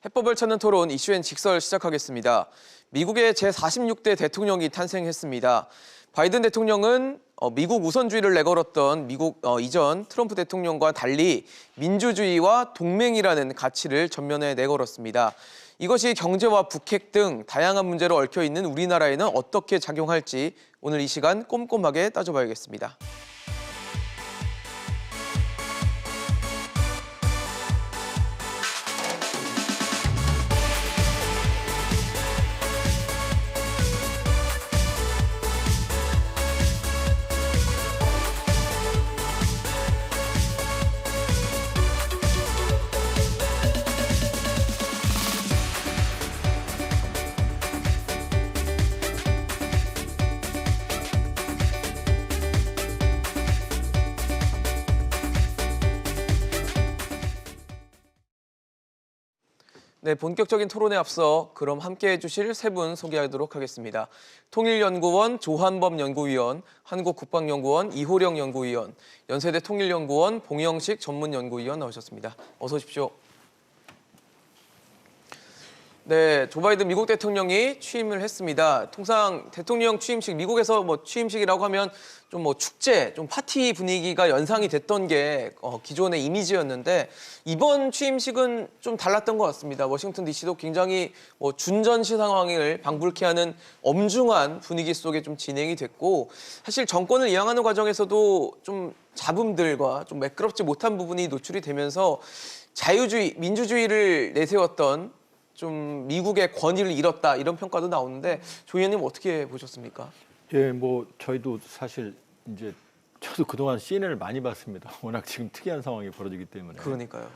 해법을 찾는 토론 이슈앤 직설 시작하겠습니다. 미국의 제46대 대통령이 탄생했습니다. 바이든 대통령은 미국 우선주의를 내걸었던 미국 이전 트럼프 대통령과 달리 민주주의와 동맹이라는 가치를 전면에 내걸었습니다. 이것이 경제와 북핵 등 다양한 문제로 얽혀 있는 우리나라에는 어떻게 작용할지 오늘 이 시간 꼼꼼하게 따져봐야겠습니다. 네, 본격적인 토론에 앞서 그럼 함께해 주실 세 분 소개하도록 하겠습니다. 통일연구원 조한범 연구위원, 한국국방연구원 이호령 연구위원, 연세대 통일연구원 봉영식 전문연구위원 나오셨습니다. 어서 오십시오. 네, 조 바이든 미국 대통령이 취임을 했습니다. 통상 대통령 취임식, 미국에서 취임식이라고 하면 좀 축제, 좀 파티 분위기가 연상이 됐던 게 기존의 이미지였는데 이번 취임식은 좀 달랐던 것 같습니다. 워싱턴 DC도 굉장히 준전시 상황을 방불케 하는 엄중한 분위기 속에 좀 진행이 됐고 사실 정권을 이양하는 과정에서도 좀 잡음들과 좀 매끄럽지 못한 부분이 노출이 되면서 자유주의, 민주주의를 내세웠던 좀 미국의 권위를 잃었다 이런 평가도 나오는데 조 의원님 어떻게 보셨습니까? 예, 저희도 사실 이제 저도 그동안 CNN을 많이 봤습니다. 워낙 지금 특이한 상황이 벌어지기 때문에. 그러니까요.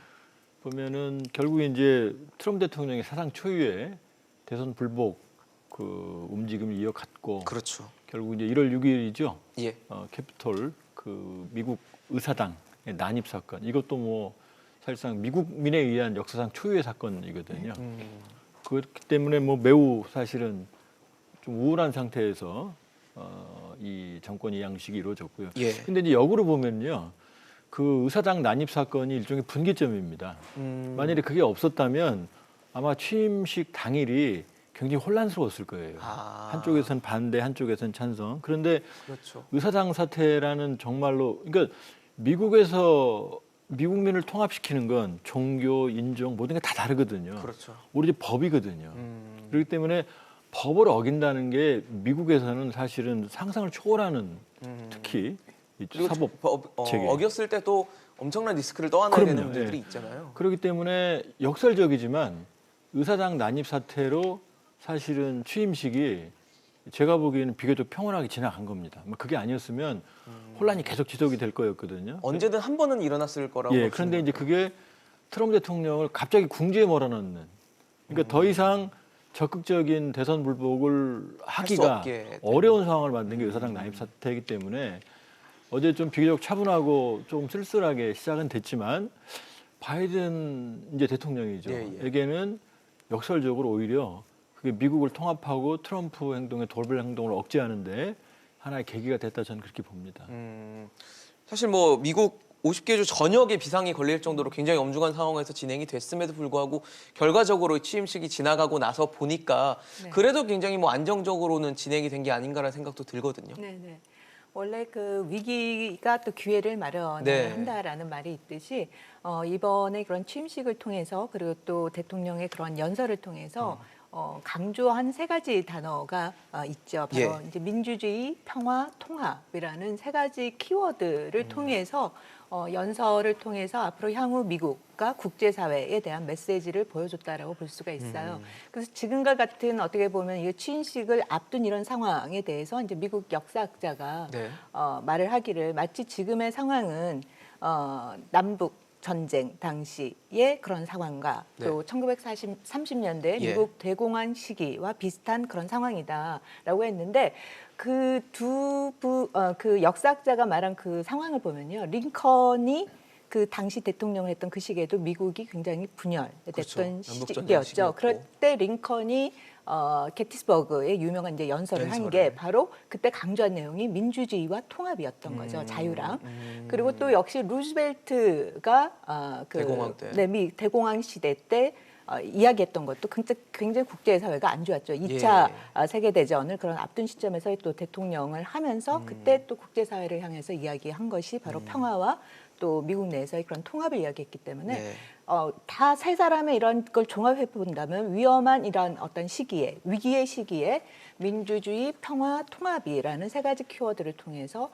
보면은 결국 이제 트럼프 대통령이 사상 초유의 대선 불복 그 움직임을 이어갔고. 그렇죠. 결국 이제 1월 6일이죠. 예. 캐피톨 그 미국 의사당의 난입 사건. 이것도 사실상 미국민에 의한 역사상 초유의 사건이거든요. 그렇기 때문에 매우 사실은 좀 우울한 상태에서 이 정권 이양식이 이루어졌고요. 예. 근데 이제 역으로 보면요, 그 의사당 난입 사건이 일종의 분기점입니다. 만일에 그게 없었다면 아마 취임식 당일이 굉장히 혼란스러웠을 거예요. 한쪽에선 반대, 한쪽에선 찬성. 그런데 그렇죠. 의사당 사태라는 정말로 그러니까 미국에서 미국민을 통합시키는 건 종교, 인종 모든 게 다 다르거든요. 그렇죠. 오로지 법이거든요. 그렇기 때문에 법을 어긴다는 게 미국에서는 사실은 상상을 초월하는 특히 사법 체계. 어겼을 때 또 엄청난 리스크를 떠안아야 되는 문제들이 있잖아요. 그렇기 때문에 역설적이지만 의사당 난입 사태로 사실은 취임식이 제가 보기에는 비교적 평온하게 지나간 겁니다. 그게 아니었으면 혼란이 계속 지속이 될 거였거든요. 언제든 한 번은 일어났을 거라고. 예, 그런데 이제 그게 트럼프 대통령을 갑자기 궁지에 몰아넣는. 그러니까 더 이상 적극적인 대선 불복을 하기가 어려운 상황을 만든 게 의사당 난입 사태이기 때문에 어제 좀 비교적 차분하고 좀 쓸쓸하게 시작은 됐지만 바이든 이제 대통령이죠. 에게는 역설적으로 오히려 그게 미국을 통합하고 트럼프 행동의 돌발 행동을 억제하는데 하나의 계기가 됐다 저는 그렇게 봅니다. 사실 미국 50개 주 전역에 비상이 걸릴 정도로 굉장히 엄중한 상황에서 진행이 됐음에도 불구하고 결과적으로 취임식이 지나가고 나서 보니까 그래도 굉장히 안정적으로는 진행이 된 게 아닌가라는 생각도 들거든요. 네네. 원래 그 위기가 또 기회를 마련한다라는 말이 있듯이 이번에 그런 취임식을 통해서 그리고 또 대통령의 그런 연설을 통해서 강조한 세 가지 단어가 있죠. 바로 이제 민주주의, 평화, 통합이라는 세 가지 키워드를 통해서 연설을 통해서 앞으로 향후 미국과 국제사회에 대한 메시지를 보여줬다라고 볼 수가 있어요. 그래서 지금과 같은 어떻게 보면 이 취임식을 앞둔 이런 상황에 대해서 이제 미국 역사학자가 말을 하기를 마치 지금의 상황은 남북 전쟁 당시의 그런 상황과 또 1930년대 미국 대공황 시기와 비슷한 그런 상황이다라고 했는데 그 그 역사학자가 말한 그 상황을 보면요, 링컨이 그 당시 대통령을 했던 그 시기에도 미국이 굉장히 분열됐던 시기였죠. 그럴 때 링컨이 게티스버그의 유명한 이제 연설을 한 게 바로 그때 강조한 내용이 민주주의와 통합이었던 거죠. 자유랑. 그리고 또 역시 루즈벨트가 대공황 시대 때 이야기했던 것도 굉장히 국제사회가 안 좋았죠. 2차 세계대전을 그런 앞둔 시점에서 또 대통령을 하면서 그때 또 국제사회를 향해서 이야기한 것이 바로 평화와 또 미국 내에서의 그런 통합을 이야기했기 때문에 다 세 사람의 이런 걸 종합해 본다면 위험한 이런 어떤 시기에 위기의 시기에 민주주의, 평화, 통합이라는 세 가지 키워드를 통해서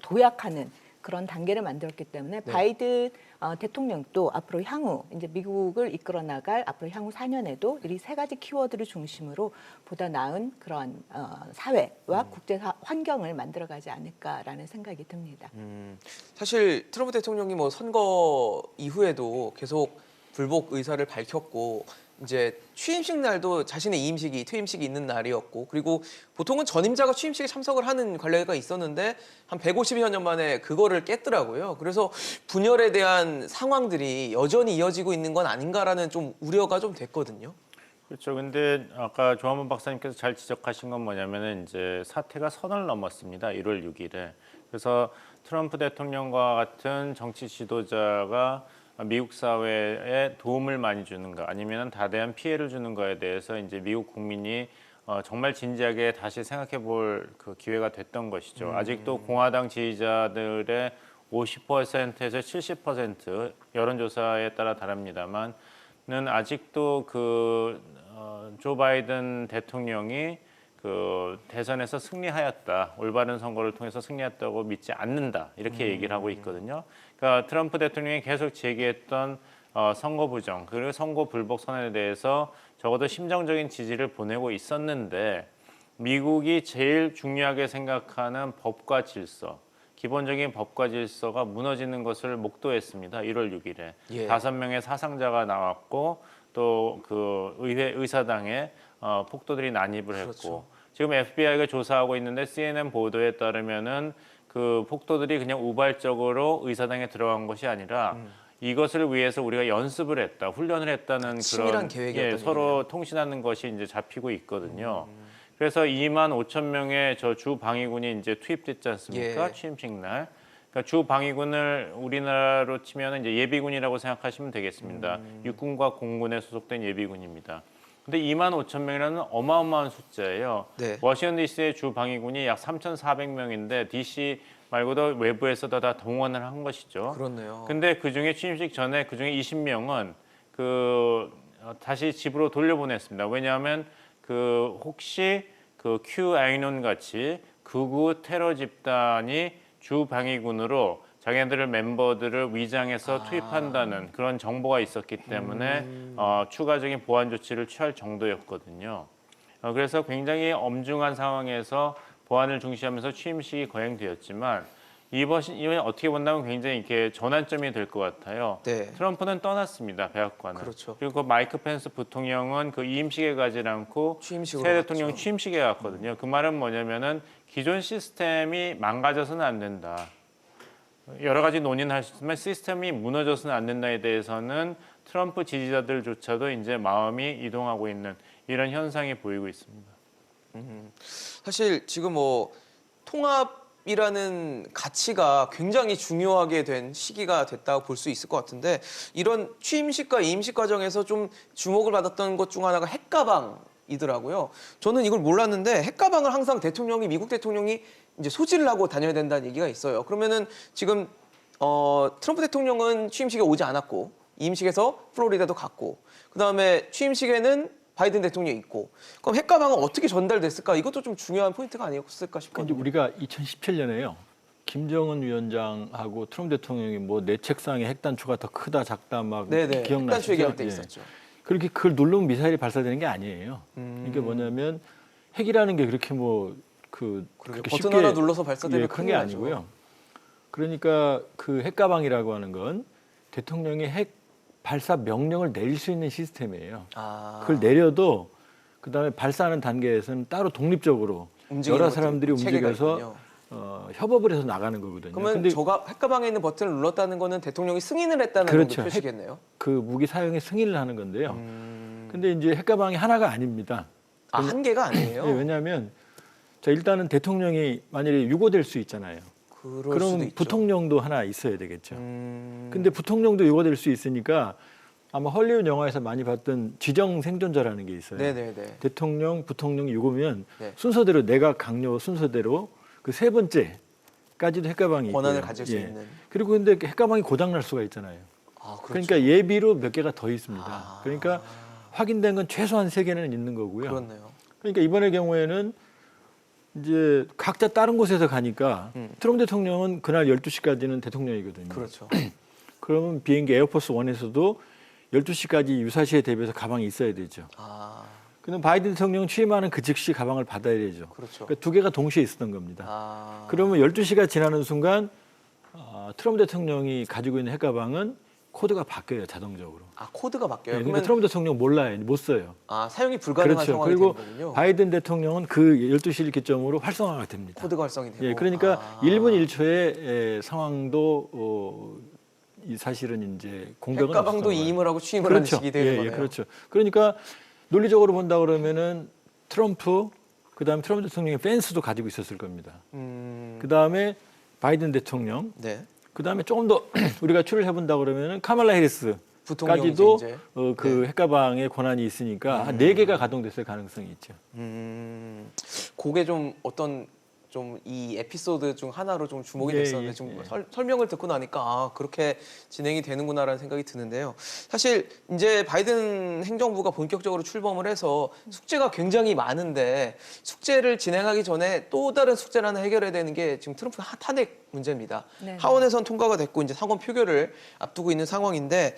도약하는 그런 단계를 만들었기 때문에 바이든 대통령도 앞으로 향후 이제 미국을 이끌어 나갈 앞으로 향후 4년에도 이 세 가지 키워드를 중심으로 보다 나은 그런 사회와 국제 환경을 만들어가지 않을까라는 생각이 듭니다. 사실 트럼프 대통령이 뭐 선거 이후에도 계속 불복 의사를 밝혔고 이제 취임식 날도 자신의 퇴임식이 있는 날이었고 그리고 보통은 전임자가 취임식에 참석을 하는 관례가 있었는데 한 150여 년 만에 그거를 깼더라고요. 그래서 분열에 대한 상황들이 여전히 이어지고 있는 건 아닌가라는 좀 우려가 좀 됐거든요. 그렇죠. 근데 아까 조한문 박사님께서 잘 지적하신 건 뭐냐면은 이제 사태가 선을 넘었습니다. 1월 6일에. 그래서 트럼프 대통령과 같은 정치 지도자가 미국 사회에 도움을 많이 주는가 아니면 다대한 피해를 주는 거에 대해서 이제 미국 국민이 정말 진지하게 다시 생각해 볼 그 기회가 됐던 것이죠. 아직도 공화당 지지자들의 50%에서 70% 여론조사에 따라 다릅니다만은 아직도 조 바이든 대통령이 그 대선에서 승리하였다, 올바른 선거를 통해서 승리했다고 믿지 않는다 이렇게 얘기를 하고 있거든요. 그러니까 트럼프 대통령이 계속 제기했던 선거 부정 그리고 선거 불복 선언에 대해서 적어도 심정적인 지지를 보내고 있었는데 미국이 제일 중요하게 생각하는 법과 질서, 기본적인 법과 질서가 무너지는 것을 목도했습니다. 1월 6일에 5명의 사상자가 나왔고 또 그 의사당에 폭도들이 난입을 했고 그렇죠. 지금 FBI가 조사하고 있는데 CNN 보도에 따르면은 그 폭도들이 그냥 우발적으로 의사당에 들어간 것이 아니라 이것을 위해서 우리가 연습을 했다, 훈련을 했다는 치밀한 그런 계획이었던 서로 얘기네요. 통신하는 것이 이제 잡히고 있거든요. 그래서 2만 5천 명의 저 주 방위군이 이제 투입됐지 않습니까? 취임식 날. 그러니까 주 방위군을 우리나라로 치면 이제 예비군이라고 생각하시면 되겠습니다. 육군과 공군에 소속된 예비군입니다. 근데 2만 5천 명이라는 어마어마한 숫자예요. 네. 워싱턴 DC의 주 방위군이 약 3,400명인데 DC 말고도 외부에서도 다 동원을 한 것이죠. 그렇네요. 근데 그 중에 취임식 전에 그 중에 20명은 다시 집으로 돌려보냈습니다. 왜냐하면 혹시 QAnon 같이 극우 테러 집단이 주 방위군으로 자기네들의 멤버들을 위장해서 투입한다는 그런 정보가 있었기 때문에 추가적인 보안 조치를 취할 정도였거든요. 그래서 굉장히 엄중한 상황에서 보안을 중시하면서 취임식이 거행되었지만 이번에 어떻게 본다면 굉장히 이렇게 전환점이 될 것 같아요. 네. 트럼프는 떠났습니다. 백악관을. 그렇죠. 그리고 마이크 펜스 부통령은 그 이임식에 가지 않고 취임식으로 새 대통령 갔죠. 취임식에 갔거든요. 그 말은 뭐냐면은 기존 시스템이 망가져서는 안 된다. 여러 가지 논의는 하셨지만 시스템이 무너져서는 안 된다에 대해서는 트럼프 지지자들조차도 이제 마음이 이동하고 있는 이런 현상이 보이고 있습니다. 사실 지금 뭐 통합이라는 가치가 굉장히 중요하게 된 시기가 됐다고 볼 수 있을 것 같은데 이런 취임식과 이임식 과정에서 좀 주목을 받았던 것 중 하나가 핵가방이더라고요. 저는 이걸 몰랐는데 핵가방을 항상 미국 대통령이 이제 소지를 하고 다녀야 된다는 얘기가 있어요. 그러면은 지금 트럼프 대통령은 취임식에 오지 않았고 이임식에서 플로리다도 갔고 그다음에 취임식에는 바이든 대통령이 있고 그럼 핵가방은 어떻게 전달됐을까? 이것도 좀 중요한 포인트가 아니었을까 싶거든요. 우리가 2017년에요. 김정은 위원장하고 트럼프 대통령이 뭐 내 책상에 핵단추가 더 크다 작다 막 네네. 기억나시죠? 핵단추 얘기할 때 있었죠. 그렇게 그걸 누르면 미사일이 발사되는 게 아니에요. 이게 뭐냐면 핵이라는 게 그렇게 그렇게 버튼 하나 눌러서 발사되면 그런 게 아니고요. 그러니까 그 핵가방이라고 하는 건 대통령이 핵 발사 명령을 내릴 수 있는 시스템이에요. 그걸 내려도 그다음에 발사하는 단계에서는 따로 독립적으로 여러 사람들이 움직여서 협업을 해서 나가는 거거든요. 그러면 근데 핵가방에 있는 버튼을 눌렀다는 거는 대통령이 승인을 했다는 그렇죠. 표시겠네요. 그 무기 사용에 승인을 하는 건데요. 근데 이제 핵가방이 하나가 아닙니다. 한 개가 아니에요? 네, 왜냐하면 일단은 대통령이 만약에 유고될 수 있잖아요. 그럼 부통령도 하나 있어야 되겠죠. 근데 부통령도 유고될 수 있으니까 아마 헐리우드 영화에서 많이 봤던 지정 생존자라는 게 있어요. 네네네. 대통령, 부통령 이거면 네. 순서대로 내각 강요 순서대로 그 세 번째까지도 핵가방이 권한을 있고요. 가질 수 있는. 그리고 근데 핵가방이 고장 날 수가 있잖아요. 아, 그렇죠. 그러니까 예비로 몇 개가 더 있습니다. 아. 그러니까 확인된 건 최소한 3개는 있는 거고요. 그렇네요. 그러니까 이번의 경우에는 이제 각자 다른 곳에서 가니까 트럼프 대통령은 그날 12시까지는 대통령이거든요. 그렇죠. 그러면 비행기 에어포스 1에서도 12시까지 유사시에 대비해서 가방이 있어야 되죠. 아, 근데 바이든 대통령 취임하는 그 즉시 가방을 받아야 되죠. 그렇죠. 그러니까 두 개가 동시에 있었던 겁니다. 아, 그러면 12시가 지나는 순간 트럼프 대통령이 가지고 있는 핵가방은 코드가 바뀌어요, 자동적으로. 아, 코드가 바뀌어요. 네, 그러니까 그러면 트럼프 대통령 몰라요, 못 써요. 아, 사용이 불가능한 그렇죠. 상황이 그리고 되는 거군요. 바이든 대통령은 그 12시를 기점으로 활성화가 됩니다. 코드가 활성이 되고. 예, 그러니까 아. 1분 1초의 상황도 이 사실은 이제 공백은 핵가방도 없었던 거예요. 이임을 하고 취임을 하는 그렇죠. 식이 되는 예, 거네요. 예, 그렇죠. 그러니까 논리적으로 본다 그러면은 트럼프 그다음에 트럼프 대통령의 펜스도 가지고 있었을 겁니다. 그다음에 바이든 대통령 네. 그다음에 조금 더 우리가 추리를 해본다 그러면은 카말라 해리스까지도 부통령이죠, 이제. 그 핵가방의 권한이 있으니까 한 4개가 가동됐을 가능성이 있죠. 그게 좀 어떤 좀 이 에피소드 중 하나로 좀 주목이 예, 됐었는데 예, 지금 예. 설명을 듣고 나니까 아, 그렇게 진행이 되는구나라는 생각이 드는데요. 사실 이제 바이든 행정부가 본격적으로 출범을 해서 숙제가 굉장히 많은데 숙제를 진행하기 전에 또 다른 숙제를 하나 해결해야 되는 게 지금 트럼프 탄핵 문제입니다. 네. 하원에선 통과가 됐고 이제 상원 표결을 앞두고 있는 상황인데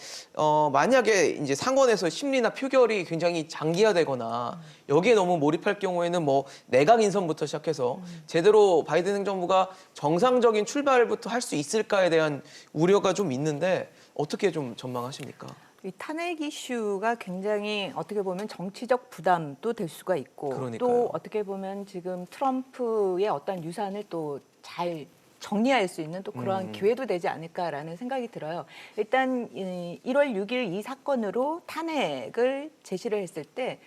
만약에 이제 상원에서 심리나 표결이 굉장히 장기화되거나 여기에 너무 몰입할 경우에는 뭐 내각 인선부터 시작해서 제대로 바이든 행정부가 정상적인 출발부터 할 수 있을까에 대한 우려가 좀 있는데 어떻게 좀 전망하십니까? 이 탄핵 이슈가 굉장히 어떻게 보면 정치적 부담도 될 수가 있고 그러니까요. 또 어떻게 보면 지금 트럼프의 어떤 유산을 또 잘 정리할 수 있는 또 그러한 기회도 되지 않을까라는 생각이 들어요. 일단 1월 6일 이 사건으로 탄핵을 제시를 했을 때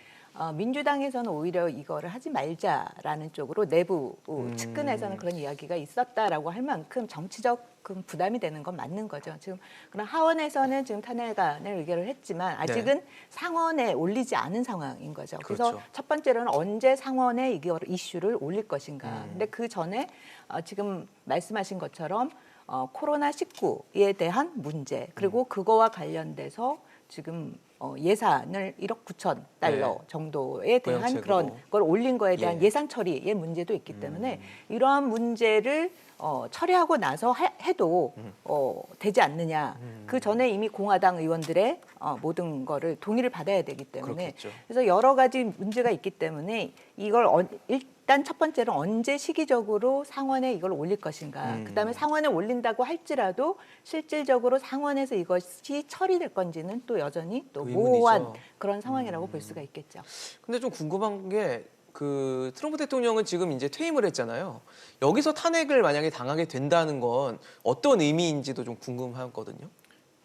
민주당에서는 오히려 이거를 하지 말자라는 쪽으로 내부 측근에서는 그런 이야기가 있었다라고 할 만큼 정치적 부담이 되는 건 맞는 거죠. 지금 그럼 하원에서는 지금 탄핵안을 의결을 했지만 아직은 상원에 올리지 않은 상황인 거죠. 그래서 그렇죠. 첫 번째로는 언제 상원에 이거 이슈를 올릴 것인가. 근데 그 전에 지금 말씀하신 것처럼 코로나19에 대한 문제 그리고 그거와 관련돼서 지금 예산을 1억 9천 달러 네. 정도에 대한 고용책으로. 그런 걸 올린 거에 대한 예. 예산 처리의 문제도 있기 때문에 이러한 문제를 처리하고 나서 해도 되지 않느냐. 그 전에 이미 공화당 의원들의 모든 거를 동의를 받아야 되기 때문에 그렇겠죠. 그래서 여러 가지 문제가 있기 때문에 이걸 일단 첫 번째로 언제 시기적으로 상원에 이걸 올릴 것인가. 그다음에 상원에 올린다고 할지라도 실질적으로 상원에서 이것이 처리될 건지는 또 여전히 또 그 모호한 의문이죠. 그런 상황이라고 볼 수가 있겠죠. 근데 좀 궁금한 게 그 트럼프 대통령은 지금 이제 퇴임을 했잖아요. 여기서 탄핵을 만약에 당하게 된다는 건 어떤 의미인지도 좀 궁금하거든요.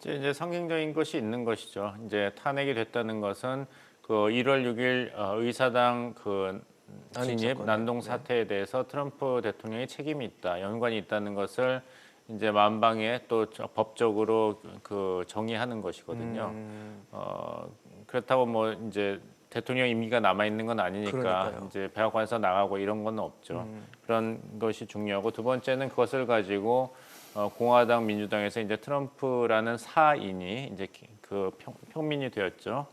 이제 상징적인 것이 있는 것이죠. 이제 탄핵이 됐다는 것은 그 1월 6일 의사당 그 난임 진입 사건. 난동 사태에 대해서 트럼프 대통령이 책임이 있다, 연관이 있다는 것을 이제 만방에 또 법적으로 그 정의하는 것이거든요. 그렇다고 뭐 이제 대통령 임기가 남아 있는 건 아니니까 그러니까요. 이제 백악관에서 나가고 이런 건 없죠. 그런 것이 중요하고 두 번째는 그것을 가지고 공화당 민주당에서 이제 트럼프라는 사인이 이제 그 평민이 되었죠.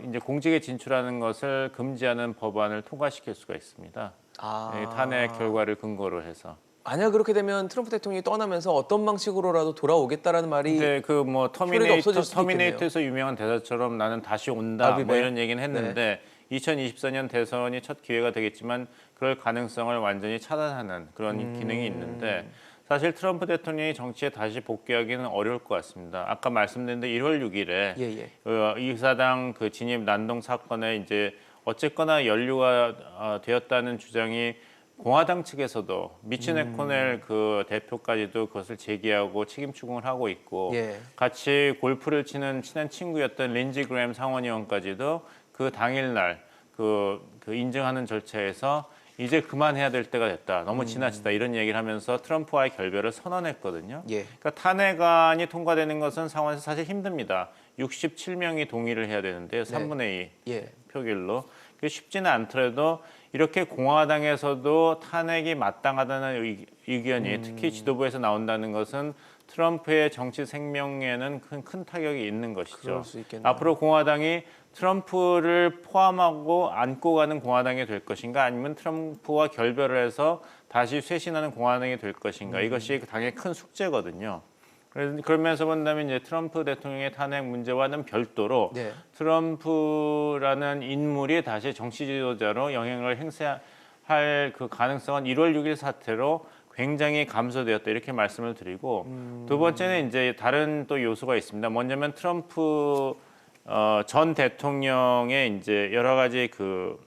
이제 공직에 진출하는 것을 금지하는 법안을 통과시킬 수가 있습니다. 아. 탄핵 결과를 근거로 해서. 만약 그렇게 되면 트럼프 대통령이 떠나면서 어떤 방식으로라도 돌아오겠다라는 말이 근데 그 뭐 표현이 없어질 수도 터미네이터에서 유명한 대사처럼 나는 다시 온다 I'll be 뭐 back. 이런 얘기는 했는데 2024년 대선이 첫 기회가 되겠지만 그럴 가능성을 완전히 차단하는 그런 기능이 있는데 사실 트럼프 대통령이 정치에 다시 복귀하기는 어려울 것 같습니다. 아까 말씀드린 데 1월 6일에 예. 의사당 그 진입 난동 사건에 이제 어쨌거나 연루가 되었다는 주장이 공화당 측에서도 미치 네코넬 그 대표까지도 그것을 제기하고 책임 추궁을 하고 있고 예. 같이 골프를 치는 친한 친구였던 린지 그램 상원의원까지도 그 당일날 그 인증하는 절차에서 이제 그만해야 될 때가 됐다. 너무 지나치다. 이런 얘기를 하면서 트럼프와의 결별을 선언했거든요. 예. 그러니까 탄핵안이 통과되는 것은 상원에서 사실 힘듭니다. 67명이 동의를 해야 되는데요. 3분의 2 예. 표결로. 그게 쉽지는 않더라도 이렇게 공화당에서도 탄핵이 마땅하다는 의견이 특히 지도부에서 나온다는 것은 트럼프의 정치 생명에는 큰 타격이 있는 것이죠. 그럴 수 있겠네요. 앞으로 공화당이 트럼프를 포함하고 안고 가는 공화당이 될 것인가 아니면 트럼프와 결별을 해서 다시 쇄신하는 공화당이 될 것인가 이것이 당의 큰 숙제거든요. 그러면서 본다면 이제 트럼프 대통령의 탄핵 문제와는 별도로 네. 트럼프라는 인물이 다시 정치 지도자로 영향을 행사할 그 가능성은 1월 6일 사태로 굉장히 감소되었다 이렇게 말씀을 드리고 두 번째는 이제 다른 또 요소가 있습니다. 먼저는 트럼프 전 대통령의 이제 여러 가지 그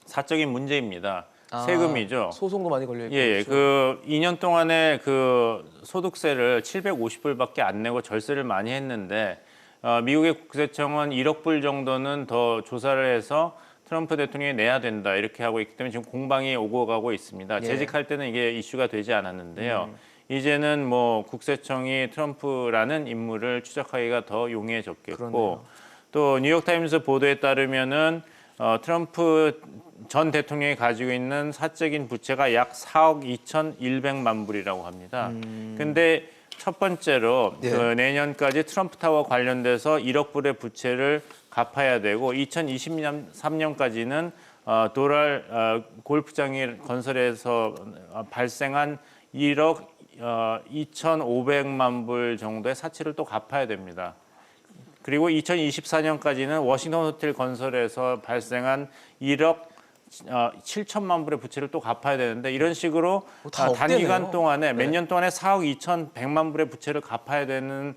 사적인 문제입니다. 세금이죠. 소송도 많이 걸려 있고. 예, 그렇죠. 그 2년 동안에 그 소득세를 750불밖에 안 내고 절세를 많이 했는데 미국의 국세청은 1억 불 정도는 더 조사를 해서 트럼프 대통령이 내야 된다 이렇게 하고 있기 때문에 지금 공방이 오고 가고 있습니다. 예. 재직할 때는 이게 이슈가 되지 않았는데요. 이제는 뭐 국세청이 트럼프라는 인물을 추적하기가 더 용이해졌겠고 그러네요. 또 뉴욕타임스 보도에 따르면은 트럼프 전 대통령이 가지고 있는 사적인 부채가 약 4억 2,100만 불이라고 합니다. 근데 첫 번째로 네. 그 내년까지 트럼프 타워 관련돼서 1억 불의 부채를 갚아야 되고 2023년까지는 도랄 골프장이 건설에서 발생한 1억 2,500만 불 정도의 사치를 또 갚아야 됩니다. 그리고 2024년까지는 워싱턴 호텔 건설에서 발생한 1억 7천만 불의 부채를 또 갚아야 되는데 이런 식으로 다 단기간 없대네요. 동안에 몇 네. 년 동안에 4억 2,100만 불의 부채를 갚아야 되는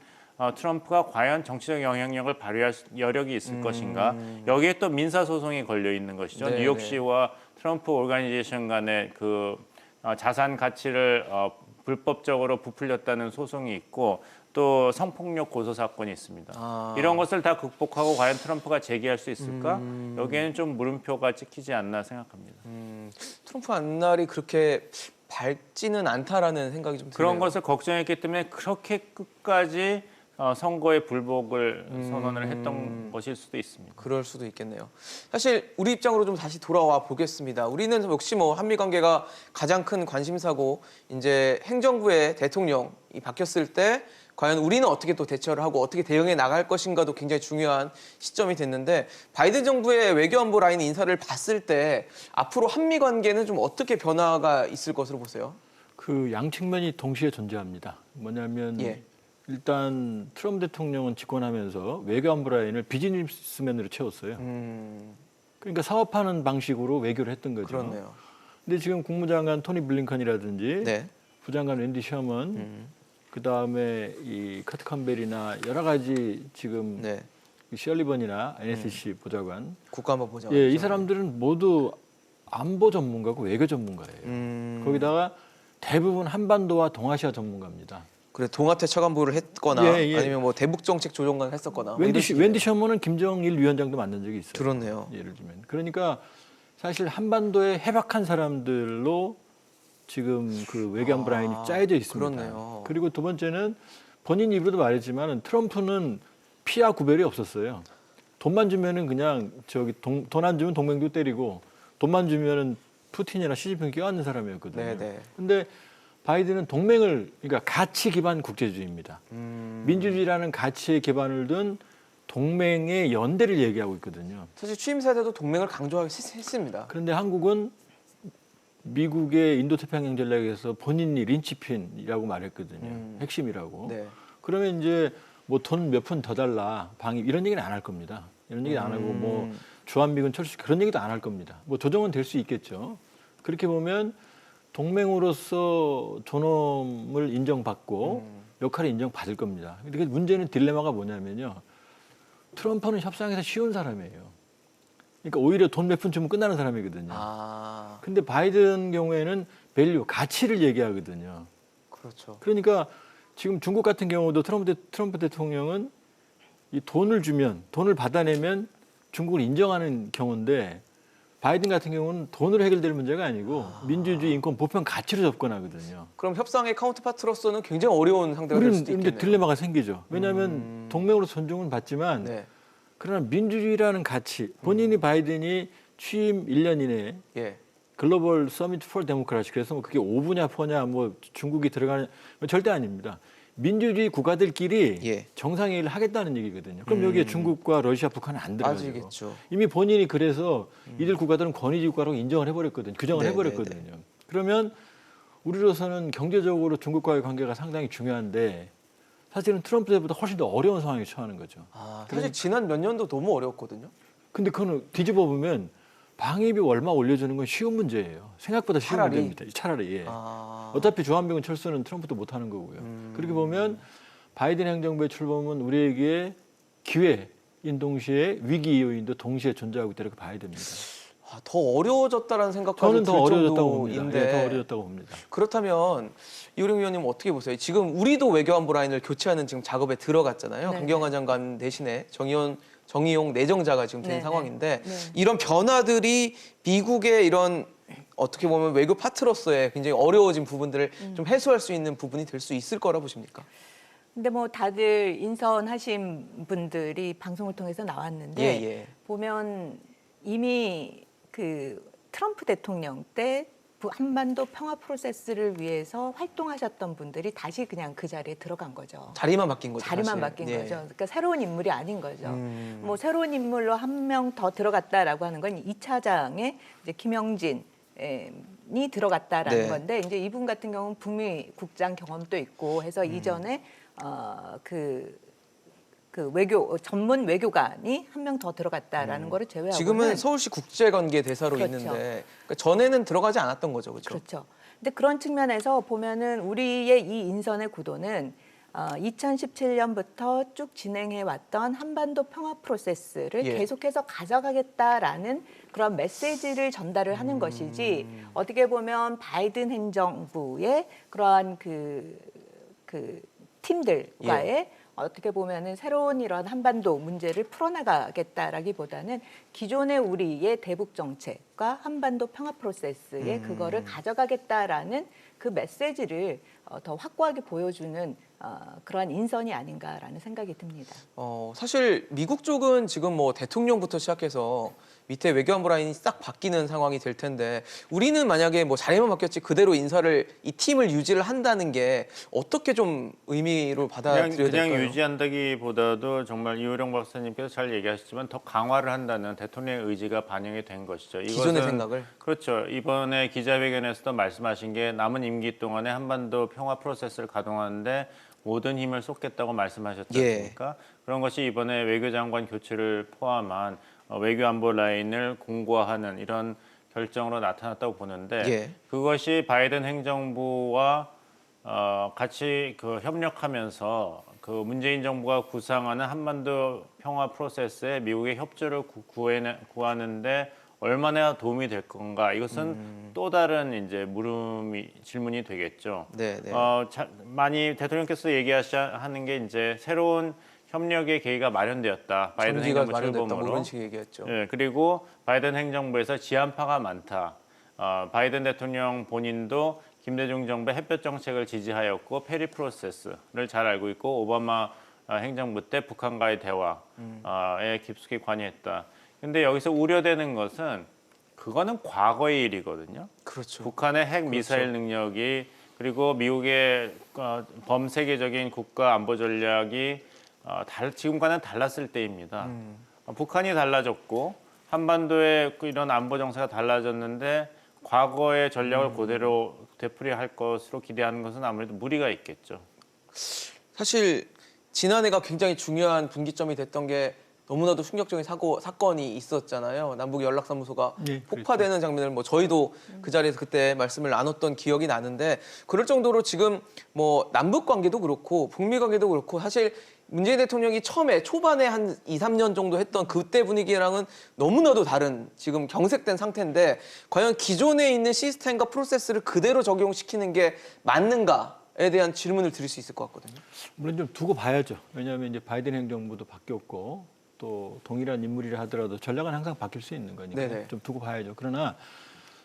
트럼프가 과연 정치적 영향력을 발휘할 여력이 있을 것인가? 여기에 또 민사 소송이 걸려 있는 것이죠. 네, 뉴욕시와 트럼프 오르가니제이션 간의 그 자산 가치를 불법적으로 부풀렸다는 소송이 있고 또 성폭력 고소 사건이 있습니다. 이런 것을 다 극복하고 과연 트럼프가 재기할 수 있을까? 여기에는 좀 물음표가 찍히지 않나 생각합니다. 트럼프 앞날이 그렇게 밝지는 않다라는 생각이 좀 드네요. 그런 것을 걱정했기 때문에 그렇게 끝까지 선거의 불복을 선언을 했던 것일 수도 있습니다. 그럴 수도 있겠네요. 사실 우리 입장으로 좀 다시 돌아와 보겠습니다. 우리는 역시 뭐 한미 관계가 가장 큰 관심사고 이제 행정부의 대통령이 바뀌었을 때 과연 우리는 어떻게 또 대처를 하고 어떻게 대응해 나갈 것인가도 굉장히 중요한 시점이 됐는데 바이든 정부의 외교안보 라인 인사를 봤을 때 앞으로 한미 관계는 좀 어떻게 변화가 있을 것으로 보세요? 그 양측면이 동시에 존재합니다. 뭐냐면 예. 일단 트럼프 대통령은 집권하면서 외교안보 라인을 비즈니스맨으로 채웠어요. 그러니까 사업하는 방식으로 외교를 했던 거죠. 그렇네요. 근데 지금 국무장관 토니 블링컨이라든지 네. 부장관 wendy 셔먼 그다음에 이 커트 컴벨이나 여러 가지 지금 네. 셜리번이나 NSC 보좌관 국가안보 보좌. 예, 이 사람들은 모두 안보 전문가고 외교 전문가예요. 거기다가 대부분 한반도와 동아시아 전문가입니다. 그래 동아태 차관보를 했거나 예, 예. 아니면 뭐 대북 정책 조정관을 했었거나 뭐 이런 식이네요. 웬디 셔먼은 김정일 위원장도 만난 적이 있어요. 그렇네요. 예를 들면 그러니까 사실 한반도에 해박한 사람들로 지금 그 외교안보 라인이 짜여져 있습니다. 그렇네요. 그리고 두 번째는 본인 입으로도 말했지만 트럼프는 피하 구별이 없었어요. 돈만 주면은 그냥 저기 돈 안 주면 동맹도 때리고 돈만 주면은 푸틴이나 시진핑 껴안는 사람이었거든요. 네네. 근데 바이든은 동맹을 그러니까 가치 기반 국제주의입니다. 민주주의라는 가치에 기반을 둔 동맹의 연대를 얘기하고 있거든요. 사실 취임사 때도 동맹을 강조하기 했습니다. 그런데 한국은 미국의 인도태평양 전략에서 본인이 린치핀이라고 말했거든요. 핵심이라고. 네. 그러면 이제 뭐 돈 몇 푼 더 달라 방위 이런 얘기는 안 할 겁니다. 이런 얘기 안 하고 뭐 주한미군 철수 그런 얘기도 안 할 겁니다. 뭐 조정은 될 수 있겠죠. 그렇게 보면 동맹으로서 존엄을 인정받고 역할을 인정받을 겁니다. 근데 문제는 딜레마가 뭐냐면요. 트럼프는 협상에서 쉬운 사람이에요. 그러니까 오히려 돈 몇 푼 주면 끝나는 사람이거든요. 근데 바이든 경우에는 밸류, 가치를 얘기하거든요. 그렇죠. 그러니까 지금 중국 같은 경우도 트럼프 대통령은 이 돈을 주면, 돈을 받아내면 중국을 인정하는 경우인데 바이든 같은 경우는 돈으로 해결될 문제가 아니고 민주주의, 인권, 보편 가치로 접근하거든요. 그럼 협상의 카운터파트로서는 굉장히 어려운 상대가 될 우리는 수도 이제 있겠네요. 딜레마가 생기죠. 왜냐하면 동맹으로 존중은 받지만 네. 그러나 민주주의라는 가치, 본인이 바이든이 취임 1년 이내에 예. 글로벌 서미트 폴 데모크라시, 그래서 뭐 그게 5부냐 4냐 뭐 중국이 들어가는 절대 아닙니다. 민주주의 국가들끼리 예. 정상회의를 하겠다는 얘기거든요. 그럼 여기에 중국과 러시아, 북한은 안 들어가죠. 맞으겠죠. 이미 본인이 그래서 이들 국가들은 권위주의 국가라고 인정을 해버렸거든요. 규정을 네, 해버렸거든요. 그러면 우리로서는 경제적으로 중국과의 관계가 상당히 중요한데 사실은 트럼프 때보다 훨씬 더 어려운 상황에 처하는 거죠. 아, 사실 지난 몇 년도 너무 어려웠거든요. 근데 그거는 뒤집어 보면 방위비 얼마 올려주는 건 쉬운 문제예요. 생각보다 쉬운 차라리? 문제입니다. 차라리. 예. 아. 어차피 주한미군 철수는 트럼프도 못하는 거고요. 그렇게 보면 바이든 행정부의 출범은 우리에게 기회인 동시에 위기 요인도 동시에 존재하고 있다고 봐야 됩니다. 아, 더 어려워졌다라는 생각까지 저는 더 들 어려워졌다고 봅니다. 정도인데 예, 더 어려졌다고 봅니다. 그렇다면 이호령 위원님 어떻게 보세요? 지금 우리도 외교안보 라인을 교체하는 지금 작업에 들어갔잖아요. 네, 강경화 장관 대신에 정의용 내정자가 지금 된 네, 상황인데 네. 이런 변화들이 미국의 이런 어떻게 보면 외교 파트로서의 굉장히 어려워진 부분들을 좀 해소할 수 있는 부분이 될 수 있을 거라 보십니까? 근데 뭐 다들 인선하신 분들이 방송을 통해서 나왔는데 예, 예. 보면 이미 그 트럼프 대통령 때 한반도 평화 프로세스를 위해서 활동하셨던 분들이 다시 그냥 그 자리에 들어간 거죠. 자리만 바뀐 거죠. 자리만 사실. 바뀐 예. 거죠. 그러니까 새로운 인물이 아닌 거죠. 뭐 새로운 인물로 한 명 더 들어갔다라고 하는 건 2차장에 이제 김영진이 들어갔다라는 네. 건데 이제 이분 같은 경우는 북미 국장 경험도 있고 해서 이전에 그 외교 전문 외교관이 한 명 더 들어갔다라는 거를 제외하고는 지금은 서울시 국제관계 대사로 그렇죠. 있는데 그러니까 전에는 들어가지 않았던 거죠, 그렇죠? 그렇죠. 근데 그런 측면에서 보면은 우리의 이 인선의 구도는 2017년부터 쭉 진행해 왔던 한반도 평화 프로세스를 예. 계속해서 가져가겠다라는 그런 메시지를 전달을 하는 것이지 어떻게 보면 바이든 행정부의 그러한 그 팀들과의 어떻게 보면은 새로운 이런 한반도 문제를 풀어나가겠다라기보다는 기존의 우리의 대북 정책과 한반도 평화 프로세스에 그거를 가져가겠다라는 그 메시지를 더 확고하게 보여주는 그러한 인선이 아닌가라는 생각이 듭니다. 사실 미국 쪽은 지금 뭐 대통령부터 시작해서 밑에 외교안보 라인이 싹 바뀌는 상황이 될 텐데 우리는 만약에 뭐 자리만 바뀌었지 그대로 인사를 이 팀을 유지를 한다는 게 어떻게 좀 의미로 받아들여야 될까요? 그냥 유지한다기보다도 정말 이호령 박사님께서 잘 얘기하셨지만 더 강화를 한다는 대통령의 의지가 반영이 된 것이죠. 기존의 생각을? 그렇죠. 이번에 기자회견에서도 말씀하신 게 남은 임기 동안에 한반도 평화 프로세스를 가동하는데 모든 힘을 쏟겠다고 말씀하셨지 않습니까? 그런 것이 이번에 외교장관 교체를 포함한 외교안보 라인을 공고화하는 이런 결정으로 나타났다고 보는데 그것이 바이든 행정부와 같이 협력하면서 그 문재인 정부가 구상하는 한반도 평화 프로세스에 미국의 협조를 구하는데 얼마나 도움이 될 건가? 이것은 또 다른 이제 질문이 되겠죠. 네. 많이 대통령께서 얘기하는 게 이제 새로운 협력의 계기가 마련되었다. 바이든 행정부 출범으로. 그런 식의 얘기였죠. 예, 그리고 바이든 행정부에서 지한파가 많다. 바이든 대통령 본인도 김대중 정부의 햇볕 정책을 지지하였고 페리 프로세스를 잘 알고 있고 오바마 행정부 때 북한과의 대화에 깊숙이 관여했다. 근데 여기서 우려되는 것은 그거는 과거의 일이거든요. 그렇죠. 북한의 핵 미사일 능력이 그리고 미국의 범세계적인 국가 안보 전략이 지금과는 달랐을 때입니다. 북한이 달라졌고 한반도의 이런 안보 정세가 달라졌는데 과거의 전략을 그대로 되풀이할 것으로 기대하는 것은 아무래도 무리가 있겠죠. 사실 지난해가 굉장히 중요한 분기점이 됐던 게 너무나도 충격적인 사건이 있었잖아요. 남북 연락사무소가 폭파되는 장면을 뭐 저희도 그 자리에서 그때 말씀을 나눴던 기억이 나는데 그럴 정도로 지금 뭐 남북 관계도 그렇고 북미 관계도 그렇고 사실 문재인 대통령이 처음에 초반에 한 2, 3년 정도 했던 그때 분위기랑은 너무나도 다른 지금 경색된 상태인데 과연 기존에 있는 시스템과 프로세스를 그대로 적용시키는 게 맞는가에 대한 질문을 드릴 수 있을 것 같거든요. 물론 좀 두고 봐야죠. 왜냐하면 이제 바이든 행정부도 바뀌었고 또 동일한 인물이라 하더라도 전략은 항상 바뀔 수 있는 거니까 네네. 좀 두고 봐야죠. 그러나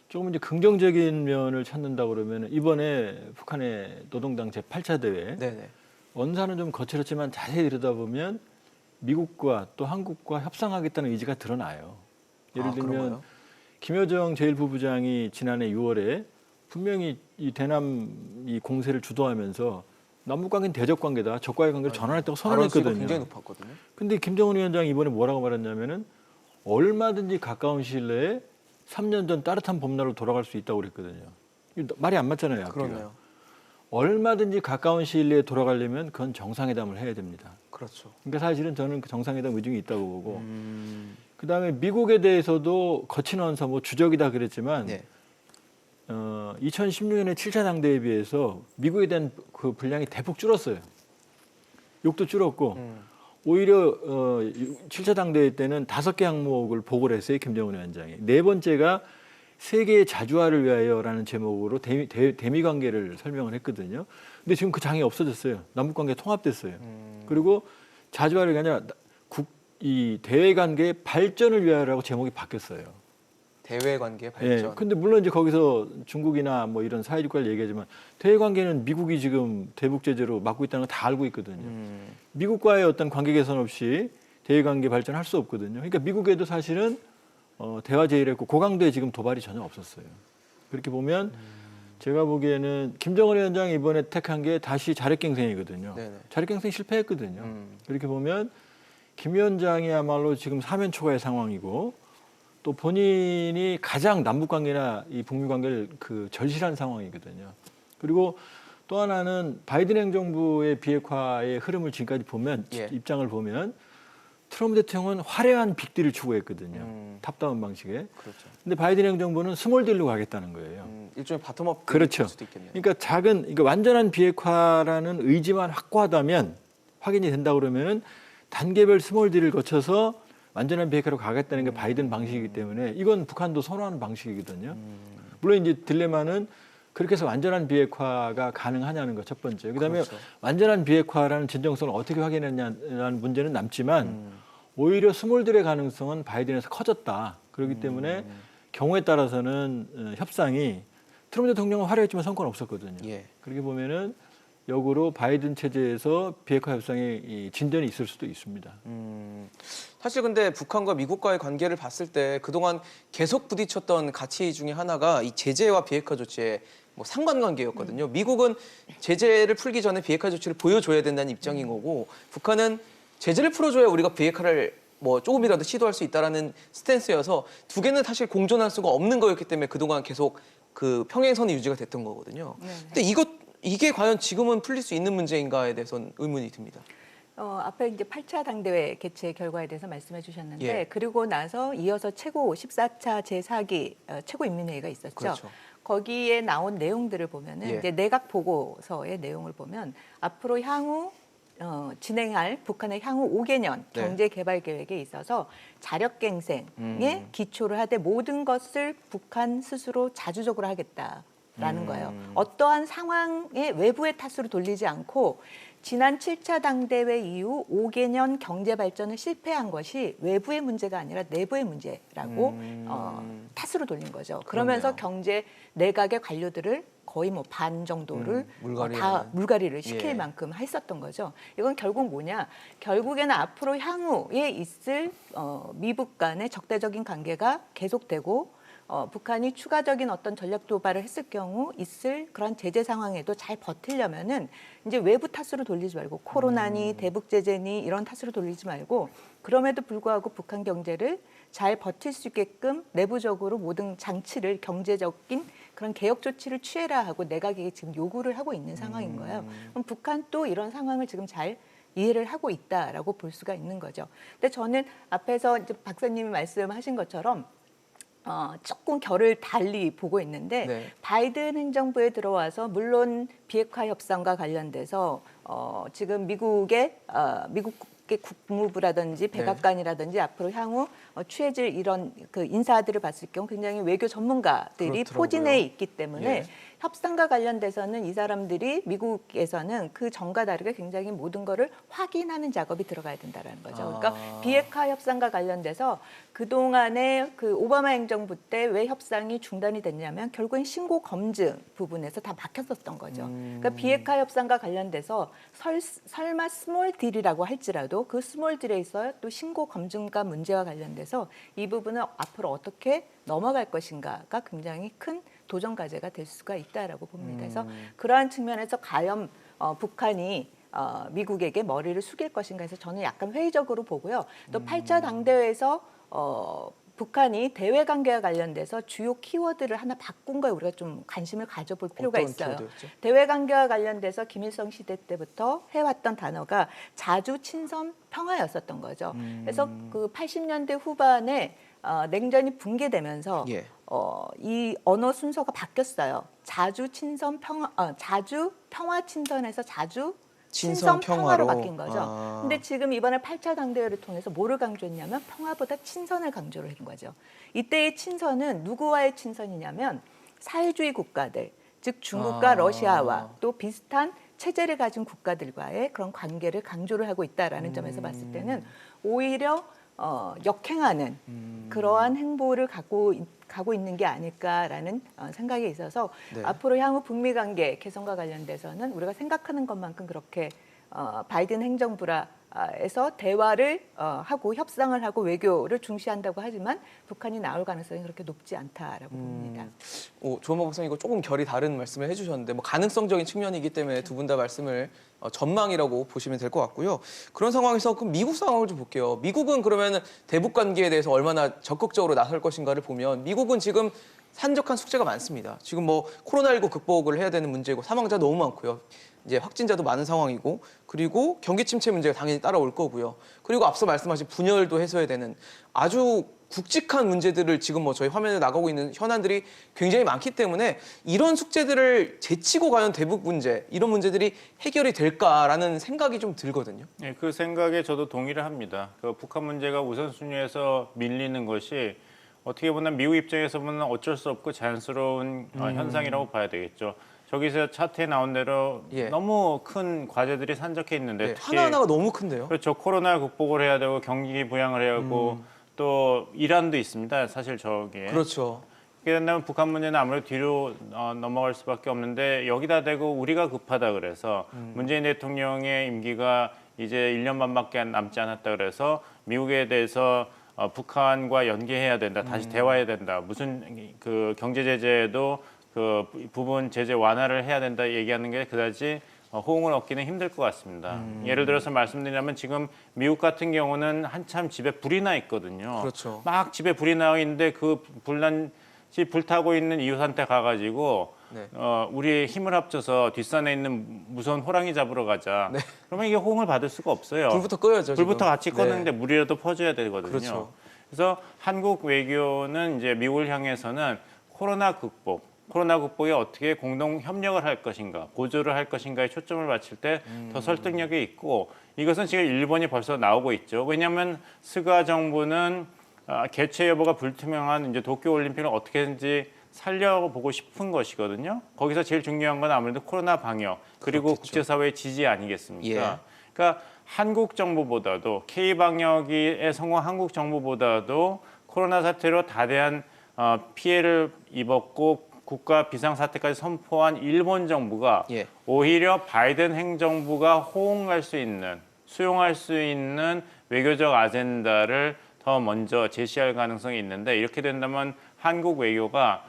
조금 이제 긍정적인 면을 찾는다 그러면 이번에 북한의 노동당 제8차 대회 네네. 원산은 좀 거칠었지만 자세히 들여다보면 미국과 또 한국과 협상하겠다는 의지가 드러나요. 예를 들면 그런가요? 김여정 제1부부장이 지난해 6월에 분명히 이 대남 이 공세를 주도하면서 남북 관계는 대적 관계다. 적과의 관계를 전환했다고 선언했거든요. 굉장히 높았거든요. 근데 김정은 위원장이 이번에 뭐라고 말했냐면은 얼마든지 가까운 시일 내에 3년 전 따뜻한 봄날로 돌아갈 수 있다고 그랬거든요. 이거 말이 안 맞잖아요. 앞뒤가. 그렇네요. 얼마든지 가까운 시일 내에 돌아가려면 그건 정상회담을 해야 됩니다. 그렇죠. 그러니까 사실은 저는 그 정상회담 의중이 있다고 보고 그다음에 미국에 대해서도 거친 언사 뭐 주적이다 그랬지만 네. 2016년에 7차 당대에 비해서 미국에 대한 그 분량이 대폭 줄었어요. 욕도 줄었고 오히려 7차 당대회 때는 5개 항목을 보고를 했어요. 김정은 위원장이. 네 번째가 세계의 자주화를 위하여라는 제목으로 대미 관계를 설명을 했거든요. 근데 지금 그 장이 없어졌어요. 남북 관계가 통합됐어요. 그리고 자주화를 아니라 이 대외 관계의 발전을 위하여라고 제목이 바뀌었어요. 대외 관계 발전. 예. 근데 물론 이제 거기서 중국이나 뭐 이런 사회주 관계를 얘기하지만 대외 관계는 미국이 지금 대북 제재로 막고 있다는 거 다 알고 있거든요. 미국과의 어떤 관계 개선 없이 대외 관계 발전할 수 없거든요. 그러니까 미국에도 사실은 대화 제의를 했고 고강도의 지금 도발이 전혀 없었어요. 그렇게 보면 제가 보기에는 김정은 위원장이 이번에 택한 게 다시 자력갱생이거든요. 네네. 자력갱생 실패했거든요. 그렇게 보면 김 위원장이야말로 지금 사면 초과의 상황이고 또 본인이 가장 남북 관계나 이 북미 관계를 그 절실한 상황이거든요. 그리고 또 하나는 바이든 행정부의 비핵화의 흐름을 지금까지 보면 예. 입장을 보면 트럼프 대통령은 화려한 빅딜을 추구했거든요. 탑다운 방식에. 그렇죠. 근데 바이든 행정부는 스몰 딜로 가겠다는 거예요. 일종의 바텀업 그렇죠. 수도 있겠네요. 그러니까 그러니까 완전한 비핵화라는 의지만 확고하다면 확인이 된다 그러면은 단계별 스몰 딜을 거쳐서 완전한 비핵화로 가겠다는 게 바이든 방식이기 때문에 이건 북한도 선호하는 방식이거든요. 물론 이제 딜레마는 그렇게 해서 완전한 비핵화가 가능하냐는 거 첫 번째. 그다음에 그렇죠. 완전한 비핵화라는 진정성을 어떻게 확인했냐는 문제는 남지만 오히려 스몰딜의 가능성은 바이든에서 커졌다. 그렇기 때문에 경우에 따라서는 협상이 트럼프 대통령은 화려했지만 성과는 없었거든요. 예. 그렇게 보면은 역으로 바이든 체제에서 비핵화 협상에 이 진전이 있을 수도 있습니다. 사실 근데 북한과 미국과의 관계를 봤을 때 그동안 계속 부딪혔던 가치 중에 하나가 이 제재와 비핵화 조치의 뭐 상관관계였거든요. 미국은 제재를 풀기 전에 비핵화 조치를 보여줘야 된다는 입장인 거고 북한은 제재를 풀어줘야 우리가 비핵화를 뭐 조금이라도 시도할 수 있다라는 스탠스여서 두 개는 사실 공존할 수가 없는 거였기 때문에 그동안 계속 그 평행선이 유지가 됐던 거거든요. 근데 이게 과연 지금은 풀릴 수 있는 문제인가에 대해서는 의문이 듭니다. 앞에 이제 8차 당대회 개최 결과에 대해서 말씀해 주셨는데 예. 그리고 나서 이어서 최고 14차 제4기 최고인민회의가 있었죠. 그렇죠. 거기에 나온 내용들을 보면은 예. 이제 내각 보고서의 내용을 보면 앞으로 향후 진행할 북한의 향후 5개년 네. 경제 개발 계획에 있어서 자력갱생에 기초를 하되 모든 것을 북한 스스로 자주적으로 하겠다라는 거예요. 어떠한 상황에 외부의 탓으로 돌리지 않고 지난 7차 당대회 이후 5개년 경제 발전을 실패한 것이 외부의 문제가 아니라 내부의 문제라고 탓으로 돌린 거죠. 그러면서 그렇네요. 경제 내각의 관료들을 거의 뭐 반 정도를 다 물갈이하는. 물갈이를 시킬 예. 만큼 했었던 거죠. 이건 결국 뭐냐? 결국에는 앞으로 향후에 있을 미북 간의 적대적인 관계가 계속되고 북한이 추가적인 어떤 전략 도발을 했을 경우 있을 그런 제재 상황에도 잘 버티려면은 이제 외부 탓으로 돌리지 말고 코로나니 대북 제재니 이런 탓으로 돌리지 말고 그럼에도 불구하고 북한 경제를 잘 버틸 수 있게끔 내부적으로 모든 장치를 경제적인 그런 개혁 조치를 취해라 하고 내각이 지금 요구를 하고 있는 상황인 거예요. 그럼 북한도 이런 상황을 지금 잘 이해를 하고 있다라고 볼 수가 있는 거죠. 근데 저는 앞에서 이제 박사님이 말씀하신 것처럼 조금 결을 달리 보고 있는데 네. 바이든 행정부에 들어와서 물론 비핵화 협상과 관련돼서 지금 미국의 국무부라든지 백악관이라든지 앞으로 향후 취해질 이런 그 인사들을 봤을 경우 굉장히 외교 전문가들이 그렇더라고요. 포진해 있기 때문에 예. 협상과 관련돼서는 이 사람들이 미국에서는 그 전과 다르게 굉장히 모든 거를 확인하는 작업이 들어가야 된다라는 거죠. 그러니까 비핵화 협상과 관련돼서 그동안에 그 오바마 행정부 때 왜 협상이 중단이 됐냐면 결국엔 신고 검증 부분에서 다 막혔었던 거죠. 그러니까 비핵화 협상과 관련돼서 설마 스몰 딜이라고 할지라도 그 스몰 딜에 있어요 또 신고 검증과 문제와 관련돼서 이 부분은 앞으로 어떻게 넘어갈 것인가가 굉장히 큰 도전 과제가 될 수가 있다라고 봅니다. 그래서 그러한 측면에서 과연 북한이 미국에게 머리를 숙일 것인가 해서 저는 약간 회의적으로 보고요. 또 8차 당대회에서 북한이 대외 관계와 관련돼서 주요 키워드를 하나 바꾼 거에 우리가 좀 관심을 가져볼 필요가 어떤 있어요. 키워드였죠? 대외 관계와 관련돼서 김일성 시대 때부터 해왔던 단어가 자주 친선 평화였었던 거죠. 그래서 그 80년대 후반에 냉전이 붕괴되면서 예. 이 언어 순서가 바뀌었어요. 자주 친선 평화, 자주 평화 친선에서 자주 친선 평화로 바뀐 거죠. 근데 지금 이번에 8차 당대회를 통해서 뭐를 강조했냐면 평화보다 친선을 강조를 한 거죠. 이때의 친선은 누구와의 친선이냐면 사회주의 국가들, 즉 중국과 러시아와 또 비슷한 체제를 가진 국가들과의 그런 관계를 강조를 하고 있다라는 점에서 봤을 때는 오히려 역행하는 그러한 행보를 가고 있는 게 아닐까라는 생각이 있어서 네. 앞으로 향후 북미 관계 개선과 관련돼서는 우리가 생각하는 것만큼 그렇게 바이든 행정부에서 대화를 하고 협상을 하고 외교를 중시한다고 하지만 북한이 나올 가능성이 그렇게 높지 않다라고 봅니다. 조원모 박사님 이거 조금 결이 다른 말씀을 해주셨는데 뭐 가능성적인 측면이기 때문에 두 분 다 말씀을 전망이라고 보시면 될 것 같고요. 그런 상황에서 그럼 미국 상황을 좀 볼게요. 미국은 그러면 대북 관계에 대해서 얼마나 적극적으로 나설 것인가를 보면 미국은 지금 산적한 숙제가 많습니다. 지금 뭐 코로나19 극복을 해야 되는 문제고 사망자 너무 많고요. 이제 확진자도 많은 상황이고 그리고 경기 침체 문제가 당연히 따라올 거고요. 그리고 앞서 말씀하신 분열도 해소해야 되는 아주 굵직한 문제들을 지금 뭐 저희 화면에 나가고 있는 현안들이 굉장히 많기 때문에 이런 숙제들을 제치고 과연 대북 문제 이런 문제들이 해결이 될까라는 생각이 좀 들거든요. 네, 그 생각에 저도 동의를 합니다. 그 북한 문제가 우선순위에서 밀리는 것이 어떻게 보면 미국 입장에서 보면 어쩔 수 없고 자연스러운 현상이라고 봐야 되겠죠. 저기서 차트에 나온 대로 예. 너무 큰 과제들이 산적해 있는데 네, 특히 하나하나가 너무 큰데요. 그렇죠. 코로나 극복을 해야 되고 경기 부양을 해야 하고 또 이란도 있습니다. 사실 저기에. 그렇죠. 그렇게 된다면 북한 문제는 아무래도 뒤로 넘어갈 수밖에 없는데 여기다 대고 우리가 급하다 그래서 문재인 대통령의 임기가 이제 1년 반밖에 남지 않았다 그래서 미국에 대해서 북한과 연계해야 된다. 다시 대화해야 된다. 무슨 그 경제 제재도 그 부분 제재 완화를 해야 된다 얘기하는 게 그다지 호응을 얻기는 힘들 것 같습니다. 예를 들어서 말씀드리자면 지금 미국 같은 경우는 한참 집에 불이 나 있거든요. 그렇죠. 막 집에 불이 나 있는데 그 불타고 있는 이웃한테 가가지고 네. 우리 힘을 합쳐서 뒷산에 있는 무서운 호랑이 잡으러 가자. 네. 그러면 이게 호응을 받을 수가 없어요. 불부터 꺼야죠. 불부터 지금. 같이 껐는데 물이라도 퍼줘야 되거든요. 그렇죠. 그래서 한국 외교는 이제 미국을 향해서는 코로나 극복에 어떻게 공동 협력을 할 것인가, 보조를 할 것인가에 초점을 맞출 때 더 설득력이 있고 이것은 지금 일본이 벌써 나오고 있죠. 왜냐하면 스가 정부는 개최 여부가 불투명한 이제 도쿄 올림픽을 어떻게든지 살려보고 싶은 것이거든요. 거기서 제일 중요한 건 아무래도 코로나 방역 그리고 그렇겠죠. 국제사회의 지지 아니겠습니까? 예. 그러니까 한국 정부보다도 K 방역에 성공한 한국 정부보다도 코로나 사태로 다대한 피해를 입었고 국가 비상사태까지 선포한 일본 정부가 예. 오히려 바이든 행정부가 호응할 수 있는 수용할 수 있는 외교적 아젠다를 더 먼저 제시할 가능성이 있는데 이렇게 된다면 한국 외교가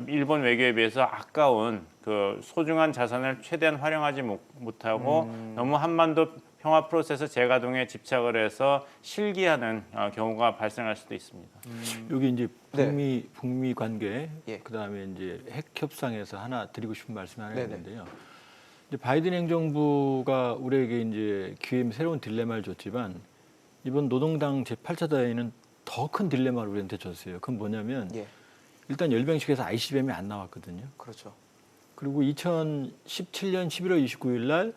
일본 외교에 비해서 아까운 그 소중한 자산을 최대한 활용하지 못하고 너무 한반도 평화 프로세스 재가동에 집착을 해서 실기하는 경우가 발생할 수도 있습니다. 여기 이제 네. 북미 관계 예. 그다음에 이제 핵 협상에서 하나 드리고 싶은 말씀 하나 네네. 있는데요. 이제 바이든 행정부가 우리에게 이제 새로운 딜레마를 줬지만 이번 노동당 제8차 대회는 더 큰 딜레마를 우리한테 줬어요. 그건 뭐냐면 예. 일단 열병식에서 ICBM이 안 나왔거든요. 그렇죠. 그리고 2017년 11월 29일 날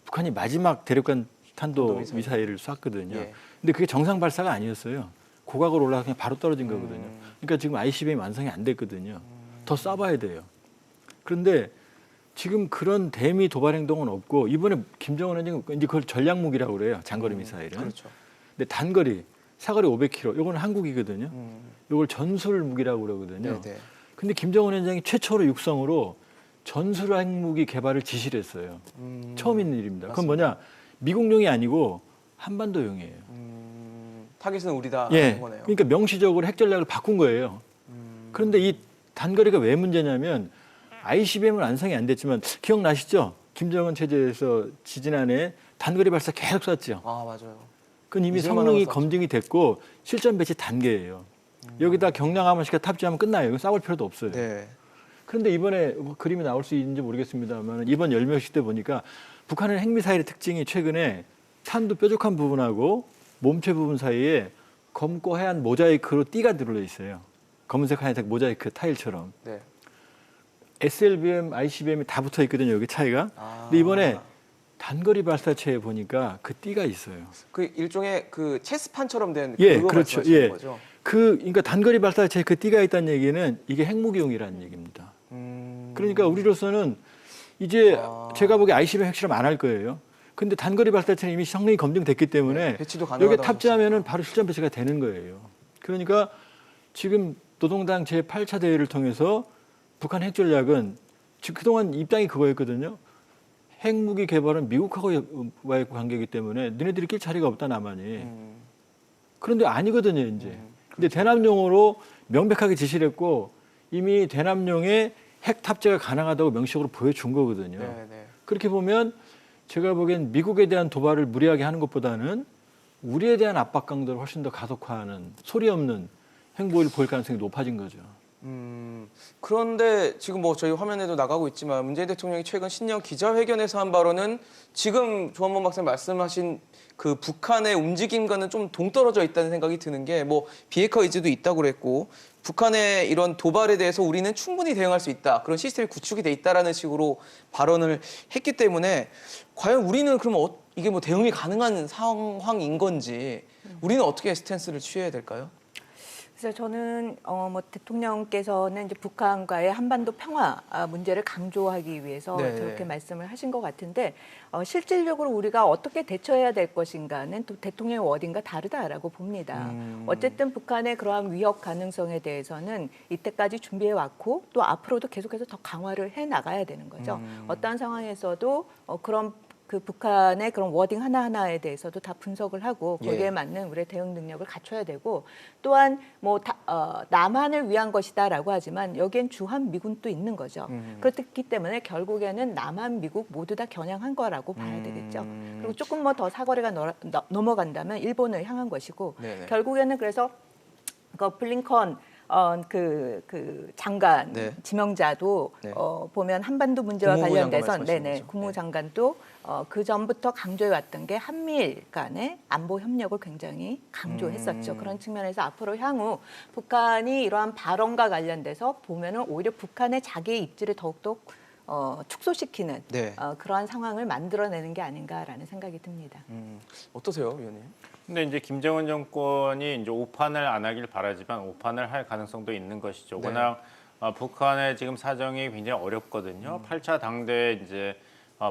북한이 마지막 대륙간 탄도 미사일을 쐈거든요. 예. 근데 그게 정상 발사가 아니었어요. 고각으로 올라가 그냥 바로 떨어진 거거든요. 그러니까 지금 ICBM 완성이 안 됐거든요. 더 쏴봐야 돼요. 그런데 지금 그런 대미 도발 행동은 없고 이번에 김정은은 지금 이제 그걸 전략 무기라고 그래요. 장거리 미사일은. 그렇죠. 근데 단거리 사거리 500km 이거는 한국이거든요. 이걸 전술 무기라고 그러거든요. 네네. 근데 김정은 위원장이 최초로 육성으로 전술 핵무기 개발을 지시를 했어요. 처음 있는 일입니다. 그건 뭐냐? 미국용이 아니고 한반도용이에요. 타깃은 우리다 예. 하는 거네요. 그러니까 명시적으로 핵 전략을 바꾼 거예요. 그런데 이 단거리가 왜 문제냐면 ICBM은 완성이 안 됐지만 기억나시죠? 김정은 체제에서 지지난해 단거리 발사 계속 쐈죠. 아 맞아요. 그건 이미 잊을만한 성능이 거 쐈죠. 검증이 됐고 실전 배치 단계예요. 여기다 경량 함원시켜 탑재하면 끝나요. 이거 싸울 필요도 없어요. 네. 그런데 이번에 뭐 그림이 나올 수 있는지 모르겠습니다만 이번 열명식 때 보니까 북한의 핵미사일의 특징이 최근에 탄도 뾰족한 부분하고 몸체 부분 사이에 검고 하얀 모자이크로 띠가 들어져 있어요. 검은색 하얀색 모자이크 타일처럼. 네. SLBM, ICBM이 다 붙어 있거든요. 여기 차이가. 근데 이번에 단거리 발사체에 보니까 그 띠가 있어요. 그 일종의 그 체스판처럼 된 예, 그거 그렇죠. 말씀하시는 예. 거죠. 그러니까 단거리 발사체에 그 띠가 있다는 얘기는 이게 핵무기용이라는 얘기입니다. 그러니까 우리로서는 이제 제가 보기에 ICBM 핵실험 안 할 거예요. 근데 단거리 발사체는 이미 성능이 검증됐기 때문에 네, 배치도 여기에 가능하다고 탑재하면은 바로 실전 배치가 되는 거예요. 그러니까 지금 노동당 제8차 대회를 통해서 북한 핵 전략은 지금 그동안 입장이 그거였거든요. 핵무기 개발은 미국하고의 관계이기 때문에 너네들이 낄 자리가 없다 남한이. 그런데 아니거든요 이제. 근데 대남용으로 명백하게 지시를 했고 이미 대남용에 핵 탑재가 가능하다고 명시적으로 보여준 거거든요. 네, 네. 그렇게 보면 제가 보기엔 미국에 대한 도발을 무리하게 하는 것보다는 우리에 대한 압박 강도를 훨씬 더 가속화하는 소리 없는 행보를 보일 가능성이 높아진 거죠. 그런데 지금 뭐 저희 화면에도 나가고 있지만 문재인 대통령이 최근 신년 기자회견에서 한 발언은 지금 조한범 박사님 말씀하신 그 북한의 움직임과는 좀 동떨어져 있다는 생각이 드는 게 뭐 비핵화 의지도 있다고 그랬고 북한의 이런 도발에 대해서 우리는 충분히 대응할 수 있다. 그런 시스템이 구축이 돼 있다라는 식으로 발언을 했기 때문에 과연 우리는 그럼 이게 뭐 대응이 가능한 상황인 건지 우리는 어떻게 스탠스를 취해야 될까요? 그래서 저는 뭐 대통령께서는 이제 북한과의 한반도 평화 문제를 강조하기 위해서 네. 저렇게 말씀을 하신 것 같은데 실질적으로 우리가 어떻게 대처해야 될 것인가는 또 대통령의 워딩과 다르다라고 봅니다. 어쨌든 북한의 그러한 위협 가능성에 대해서는 이때까지 준비해 왔고 또 앞으로도 계속해서 더 강화를 해 나가야 되는 거죠. 어떠한 상황에서도 그런 그 북한의 그런 워딩 하나하나에 대해서도 다 분석을 하고 거기에 예. 맞는 우리의 대응 능력을 갖춰야 되고 또한 뭐 남한을 위한 것이다라고 하지만 여기엔 주한 미군도 있는 거죠. 그렇기 때문에 결국에는 남한 미국 모두 다 겨냥한 거라고 봐야 되겠죠. 그리고 조금 뭐 더 사거리가 넘어간다면 일본을 향한 것이고 네네. 결국에는 그래서 그 블링컨 그 장관 네. 지명자도 네. 보면 한반도 문제와 국무부 장관 관련돼서 말씀하시는 네네 거죠. 국무장관도 그 전부터 강조해 왔던 게 한미일 간의 안보 협력을 굉장히 강조했었죠. 그런 측면에서 앞으로 향후 북한이 이러한 발언과 관련돼서 보면은 오히려 북한의 자기의 입지를 더욱더 축소시키는 네. 그러한 상황을 만들어내는 게 아닌가라는 생각이 듭니다. 어떠세요, 위원님? 근데 이제 김정은 정권이 이제 오판을 안 하길 바라지만 오판을 할 가능성도 있는 것이죠. 네. 워낙 북한의 지금 사정이 굉장히 어렵거든요. 8차 당대 이제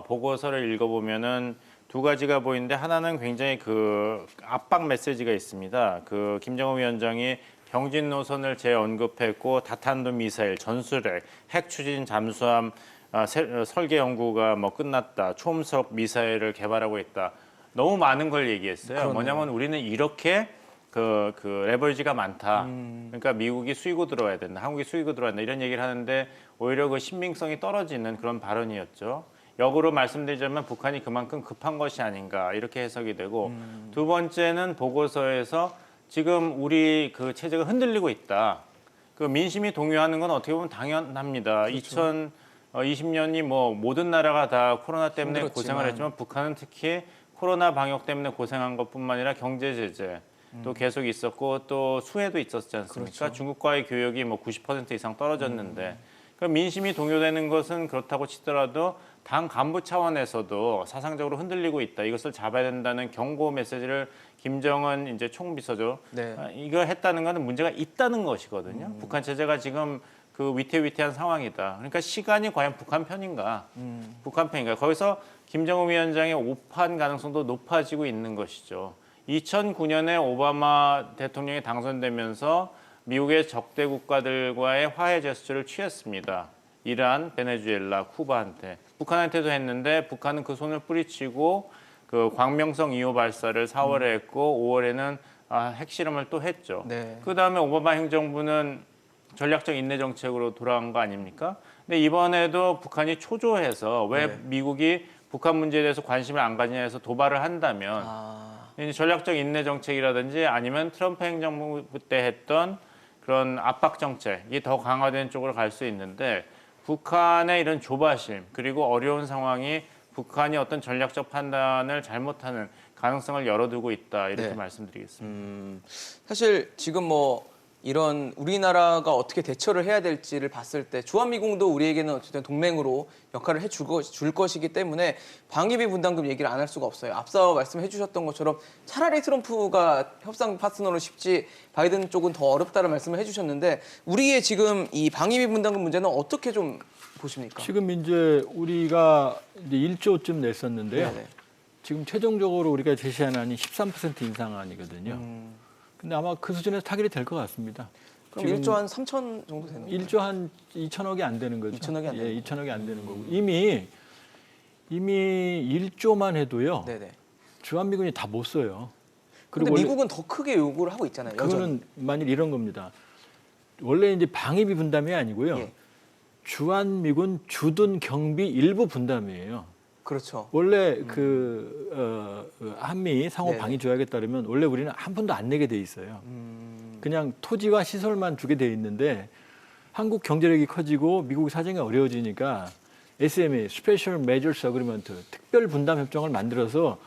보고서를 읽어보면은 두 가지가 보이는데 하나는 굉장히 그 압박 메시지가 있습니다. 그 김정은 위원장이 병진 노선을 재언급했고 다탄도 미사일, 전술핵, 핵 추진 잠수함 설계 연구가 뭐 끝났다. 초음속 미사일을 개발하고 있다. 너무 많은 걸 얘기했어요. 그러네요. 뭐냐면 우리는 이렇게 그 레버리지가 많다. 그러니까 미국이 수이고 들어와야 된다. 한국이 수이고 들어야 된다. 이런 얘기를 하는데 오히려 그 신빙성이 떨어지는 그런 발언이었죠. 역으로 말씀드리자면 북한이 그만큼 급한 것이 아닌가 이렇게 해석이 되고 두 번째는 보고서에서 지금 우리 그 체제가 흔들리고 있다. 그 민심이 동요하는 건 어떻게 보면 당연합니다. 그렇죠. 2020년이 뭐 모든 나라가 다 코로나 때문에 힘들었지만. 고생을 했지만 북한은 특히 코로나 방역 때문에 고생한 것뿐만 아니라 경제 제재 또 계속 있었고 또 수해도 있었지 않습니까? 그렇죠. 중국과의 교역이 뭐 90% 이상 떨어졌는데 그 민심이 동요되는 것은 그렇다고 치더라도 당 간부 차원에서도 사상적으로 흔들리고 있다. 이것을 잡아야 된다는 경고 메시지를 김정은 이제 총비서죠. 네. 이거 했다는 것은 문제가 있다는 것이거든요. 북한 체제가 지금 그 위태위태한 상황이다. 그러니까 시간이 과연 북한 편인가? 북한 편인가? 거기서 김정은 위원장의 오판 가능성도 높아지고 있는 것이죠. 2009년에 오바마 대통령이 당선되면서 미국의 적대 국가들과의 화해 제스처를 취했습니다. 이란, 베네수엘라, 쿠바한테. 북한한테도 했는데 북한은 그 손을 뿌리치고 그 광명성 2호 발사를 4월에 했고 5월에는 핵실험을 또 했죠. 네. 그다음에 오바마 행정부는 전략적 인내 정책으로 돌아간 거 아닙니까? 근데 이번에도 북한이 초조해서 왜 네. 미국이 북한 문제에 대해서 관심을 안 가지냐 해서 도발을 한다면 이제 전략적 인내 정책이라든지 아니면 트럼프 행정부 때 했던 그런 압박 정책이 더 강화된 쪽으로 갈 수 있는데 북한의 이런 조바심 그리고 어려운 상황이 북한이 어떤 전략적 판단을 잘못하는 가능성을 열어두고 있다 이렇게 네. 말씀드리겠습니다. 사실 지금 뭐 이런 우리나라가 어떻게 대처를 해야 될지를 봤을 때 주한미군도 우리에게는 어쨌든 동맹으로 역할을 줄 것이기 때문에 방위비 분담금 얘기를 안 할 수가 없어요. 앞서 말씀해 주셨던 것처럼 차라리 트럼프가 협상 파트너로 쉽지 바이든 쪽은 더 어렵다는 말씀을 해주셨는데 우리의 지금 이 방위비 분담금 문제는 어떻게 좀 보십니까? 지금 이제 우리가 이제 1조쯤 냈었는데요. 네네. 지금 최종적으로 우리가 제시한 안이 13% 인상안이거든요. 근데 아마 그 수준에서 타결이 될 것 같습니다. 그럼 1조 한 3천 정도 되는 거예요? 1조 한 2천억이 안 되는 거죠. 2천억이 안 되는 예, 2천억이 안 되는 거고. 이미 1조만 해도요. 네네. 주한미군이 다 못 써요. 그런데 원래 미국은 더 크게 요구를 하고 있잖아요. 여전히. 그거는 만일 이런 겁니다. 원래 이제 방위비 분담이 아니고요. 예. 주한미군 주둔 경비 일부 분담이에요. 그렇죠. 원래 한미 상호 네네. 방위 조약에 따르면 원래 우리는 한 푼도 안 내게 돼 있어요. 그냥 토지와 시설만 주게 돼 있는데 한국 경제력이 커지고 미국 사정이 어려워지니까 SMA (Special Measures Agreement) 특별 분담 협정을 만들어서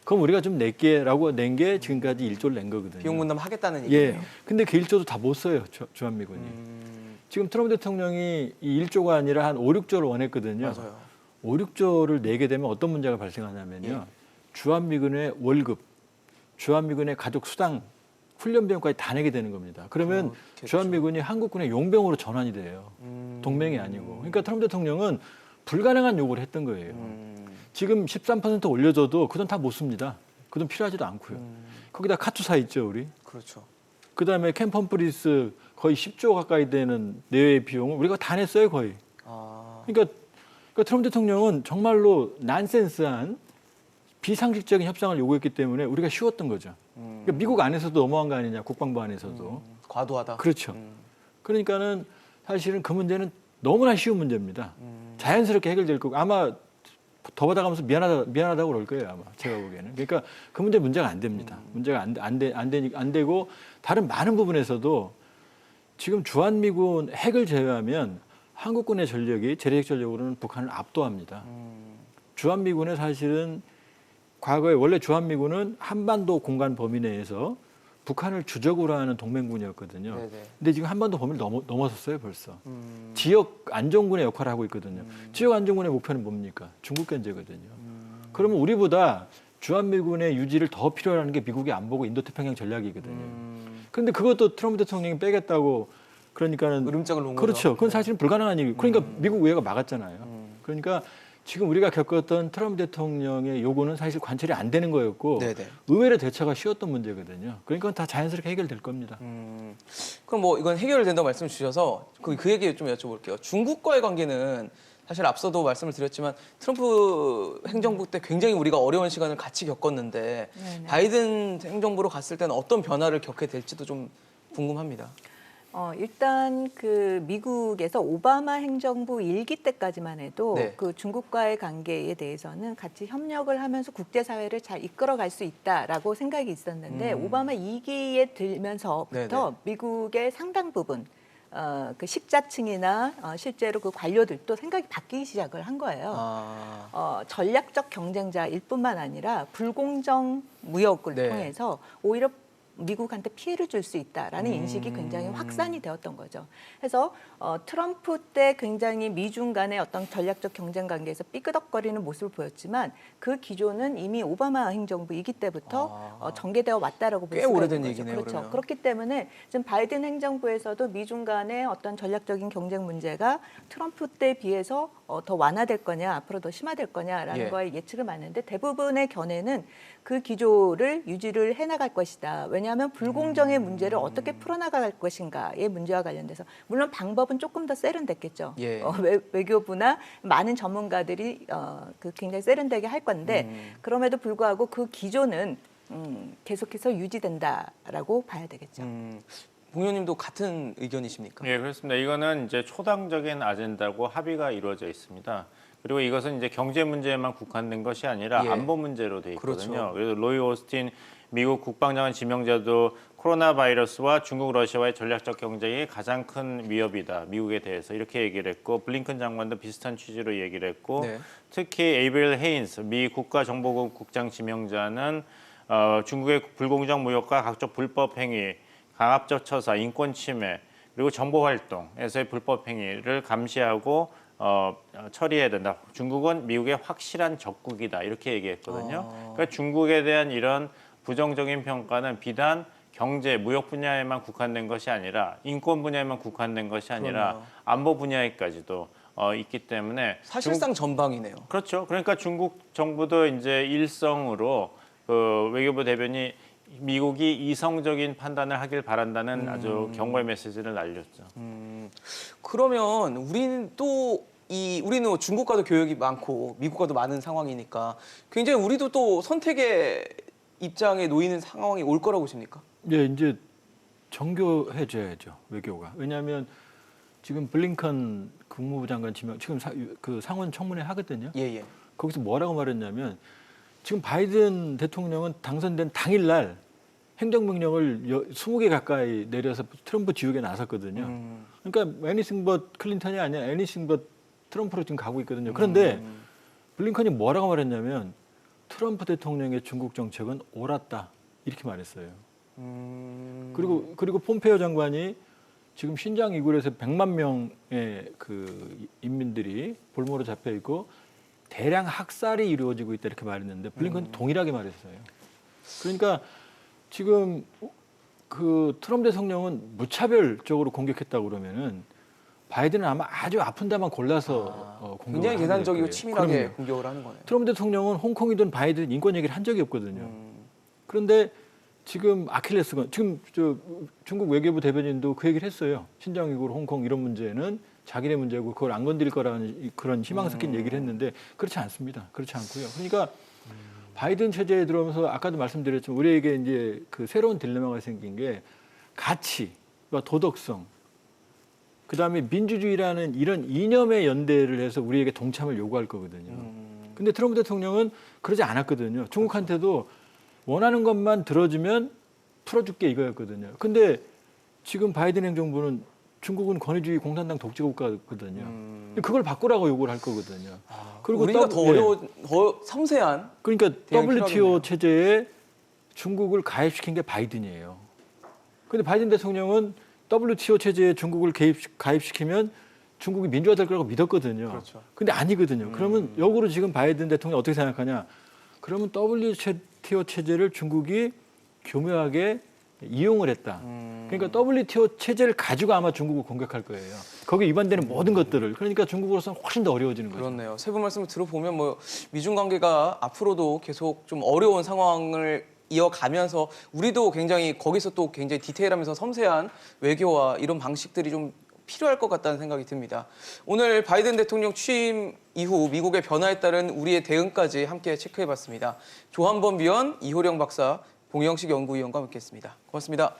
그럼 우리가 좀 낼게라고 낸 게 지금까지 1조를 낸 거거든요. 비용 분담 하겠다는 얘기예요. 예. 근데 그 1조도 다 못 써요. 주한미군이. 지금 트럼프 대통령이 이 1조가 아니라 한 5, 6조를 원했거든요. 맞아요. 5, 6조를 내게 되면 어떤 문제가 발생하냐면요. 예. 주한미군의 월급, 주한미군의 가족 수당, 훈련 비용까지 다 내게 되는 겁니다. 그러면 그렇겠죠. 주한미군이 한국군의 용병으로 전환이 돼요. 동맹이 아니고. 그러니까 트럼프 대통령은 불가능한 요구를 했던 거예요. 지금 13% 올려줘도 그 돈 다 못 씁니다. 그 돈 필요하지도 않고요. 거기다 카투사 있죠, 우리. 그렇죠. 그다음에 캠퍼프리스 거의 10조 가까이 되는 내외 비용을 우리가 다 냈어요, 거의. 그러니까 트럼프 대통령은 정말로 난센스한 비상식적인 협상을 요구했기 때문에 우리가 쉬웠던 거죠. 그러니까 미국 안에서도 넘어간 거 아니냐, 국방부 안에서도. 과도하다. 그렇죠. 그러니까는 사실은 그 문제는 너무나 쉬운 문제입니다. 자연스럽게 해결될 거고 아마 더 받아가면서 미안하다고 그럴 거예요, 아마 제가 보기에는. 그러니까 그 문제가 안 됩니다. 문제가 안 되고 다른 많은 부분에서도 지금 주한미군 핵을 제외하면 한국군의 전력이 재래식 전력으로는 북한을 압도합니다. 주한미군은 사실은 과거에 원래 주한미군은 한반도 공간 범위 내에서 북한을 주적으로 하는 동맹군이었거든요. 네네. 근데 지금 한반도 범위를 넘어섰어요, 벌써. 지역 안정군의 역할을 하고 있거든요. 지역 안정군의 목표는 뭡니까? 중국 견제거든요. 그러면 우리보다 주한미군의 유지를 더 필요로 하는 게 미국이 안보고 인도태평양 전략이거든요. 그런데 그것도 트럼프 대통령이 빼겠다고 그러니까는 으름장을 놓은 그렇죠. 거죠. 그건 사실은 불가능한 일이고 그러니까 미국 의회가 막았잖아요. 그러니까 지금 우리가 겪었던 트럼프 대통령의 요구는 사실 관철이 안 되는 거였고 네네. 의외로 대처가 쉬웠던 문제거든요. 그러니까 다 자연스럽게 해결될 겁니다. 그럼 뭐 이건 해결된다고 말씀 주셔서 그 얘기 좀 여쭤볼게요. 중국과의 관계는 사실 앞서도 말씀을 드렸지만 트럼프 행정부 때 굉장히 우리가 어려운 시간을 같이 겪었는데 네네. 바이든 행정부로 갔을 때는 어떤 변화를 겪게 될지도 좀 궁금합니다. 일단 그 미국에서 오바마 행정부 1기 때까지만 해도 네. 그 중국과의 관계에 대해서는 같이 협력을 하면서 국제사회를 잘 이끌어갈 수 있다라고 생각이 있었는데 오바마 2기에 들면서부터 네네. 미국의 상당 부분 그 식자층이나 실제로 그 관료들도 생각이 바뀌기 시작을 한 거예요. 전략적 경쟁자일 뿐만 아니라 불공정 무역을 네. 통해서 오히려 미국한테 피해를 줄 수 있다라는 인식이 굉장히 확산이 되었던 거죠. 그래서 트럼프 때 굉장히 미중 간의 어떤 전략적 경쟁 관계에서 삐끄덕거리는 모습을 보였지만 그 기조는 이미 오바마 행정부 이기 때부터 전개되어 왔다라고 볼 꽤 수가 오래된 있는 거죠. 얘기네요, 그렇죠. 그러면. 그렇기 때문에 지금 바이든 행정부에서도 미중 간의 어떤 전략적인 경쟁 문제가 트럼프 때에 비해서 더 완화될 거냐, 앞으로 더 심화될 거냐라는 예. 거에 예측을 많은데 대부분의 견해는 그 기조를 유지를 해나갈 것이다. 왜냐하면 불공정의 문제를 어떻게 풀어나갈 것인가의 문제와 관련돼서 물론 방법은 조금 더 세련됐겠죠. 예. 외교부나 많은 전문가들이 그 굉장히 세련되게 할 건데 그럼에도 불구하고 그 기조는 계속해서 유지된다라고 봐야 되겠죠. 봉 의원님도 같은 의견이십니까? 예, 그렇습니다. 이거는 이제 초당적인 아젠다고 합의가 이루어져 있습니다. 그리고 이것은 이제 경제 문제에만 국한된 것이 아니라 예. 안보 문제로 돼 있거든요. 그렇죠. 그래서 로이 오스틴 미국 국방장관 지명자도 코로나 바이러스와 중국 러시아와의 전략적 경쟁이 가장 큰 위협이다. 미국에 대해서 이렇게 얘기를 했고 블링컨 장관도 비슷한 취지로 얘기를 했고 네. 특히 에이브릴 헤인스 미 국가정보국 국장 지명자는 중국의 불공정 무역과 각종 불법 행위, 강압적 처사, 인권 침해 그리고 정보 활동에서의 불법 행위를 감시하고 처리해야 된다. 중국은 미국의 확실한 적국이다. 이렇게 얘기했거든요. 그러니까 중국에 대한 이런 부정적인 평가는 비단 경제, 무역 분야에만 국한된 것이 아니라 인권 분야에만 국한된 것이 아니라 그러네요. 안보 분야에까지도 있기 때문에 사실상 전방이네요. 그렇죠. 그러니까 중국 정부도 이제 일성으로 그 외교부 대변이 미국이 이성적인 판단을 하길 바란다는 아주 경고의 메시지를 날렸죠. 그러면 우리는 우리는 중국과도 교역이 많고 미국과도 많은 상황이니까 굉장히 우리도 또 선택의 입장에 놓이는 상황이 올 거라고 보십니까? 예, 이제 정교해져야죠 외교가. 왜냐하면 지금 블링컨 국무부 장관 지명 지금 그 상원 청문회 하거든요. 예. 거기서 뭐라고 말했냐면 지금 바이든 대통령은 당선된 당일날 행정명령을 20개 가까이 내려서 트럼프 지우개 나섰거든요. 그러니까 anything but 클린턴이 아니라 anything but 트럼프로 지금 가고 있거든요. 그런데 블링컨이 뭐라고 말했냐면 트럼프 대통령의 중국 정책은 옳았다 이렇게 말했어요. 그리고 폼페이오 장관이 지금 신장 위구르에서 100만 명의 그 인민들이 볼모로 잡혀 있고 대량 학살이 이루어지고 있다 이렇게 말했는데 블링컨이 동일하게 말했어요. 그러니까 지금 그 트럼프 대통령은 무차별적으로 공격했다고 그러면은 바이든은 아마 아주 아픈 데만 골라서 공격을 굉장히 하게 계산적이고 될 거예요. 치밀하게 그럼요. 공격을 하는 거네요. 트럼프 대통령은 홍콩이든 바이든 인권 얘기를 한 적이 없거든요. 그런데 지금 아킬레스건 지금 중국 외교부 대변인도 그 얘기를 했어요. 신장 위구르, 홍콩 이런 문제는 자기네 문제고 그걸 안 건드릴 거라는 그런 희망 섞인 얘기를 했는데 그렇지 않습니다. 그렇지 않고요. 그러니까 바이든 체제에 들어오면서 아까도 말씀드렸지만 우리에게 이제 그 새로운 딜레마가 생긴 게 가치와 도덕성, 그다음에 민주주의라는 이런 이념의 연대를 해서 우리에게 동참을 요구할 거거든요. 근데 트럼프 대통령은 그러지 않았거든요. 중국한테도 원하는 것만 들어주면 풀어줄게 이거였거든요. 근데 지금 바이든 행정부는 중국은 권위주의 공산당 독재 국가거든요. 그걸 바꾸라고 요구를 할 거거든요. 그리고 우리가 더 어려운, 더 섬세한. 그러니까 대응이 WTO 필요하겠네요. 체제에 중국을 가입시킨 게 바이든이에요. 근데 바이든 대통령은 WTO 체제에 중국을 가입시키면 중국이 민주화될 거라고 믿었거든요. 그렇죠. 근데 아니거든요. 그러면 역으로 지금 바이든 대통령이 어떻게 생각하냐? 그러면 WTO 체제를 중국이 교묘하게 이용을 했다. 그러니까 WTO 체제를 가지고 아마 중국을 공격할 거예요. 거기에 위반되는 모든 것들을. 그러니까 중국으로서는 훨씬 더 어려워지는 거죠. 그렇네요. 세 분 말씀을 들어보면 뭐 미중 관계가 앞으로도 계속 좀 어려운 상황을 이어가면서 우리도 굉장히 거기서 또 굉장히 디테일하면서 섬세한 외교와 이런 방식들이 좀 필요할 것 같다는 생각이 듭니다. 오늘 바이든 대통령 취임 이후 미국의 변화에 따른 우리의 대응까지 함께 체크해봤습니다. 조한범 위원, 이호령 박사, 봉영식 연구위원과 함께했습니다. 고맙습니다.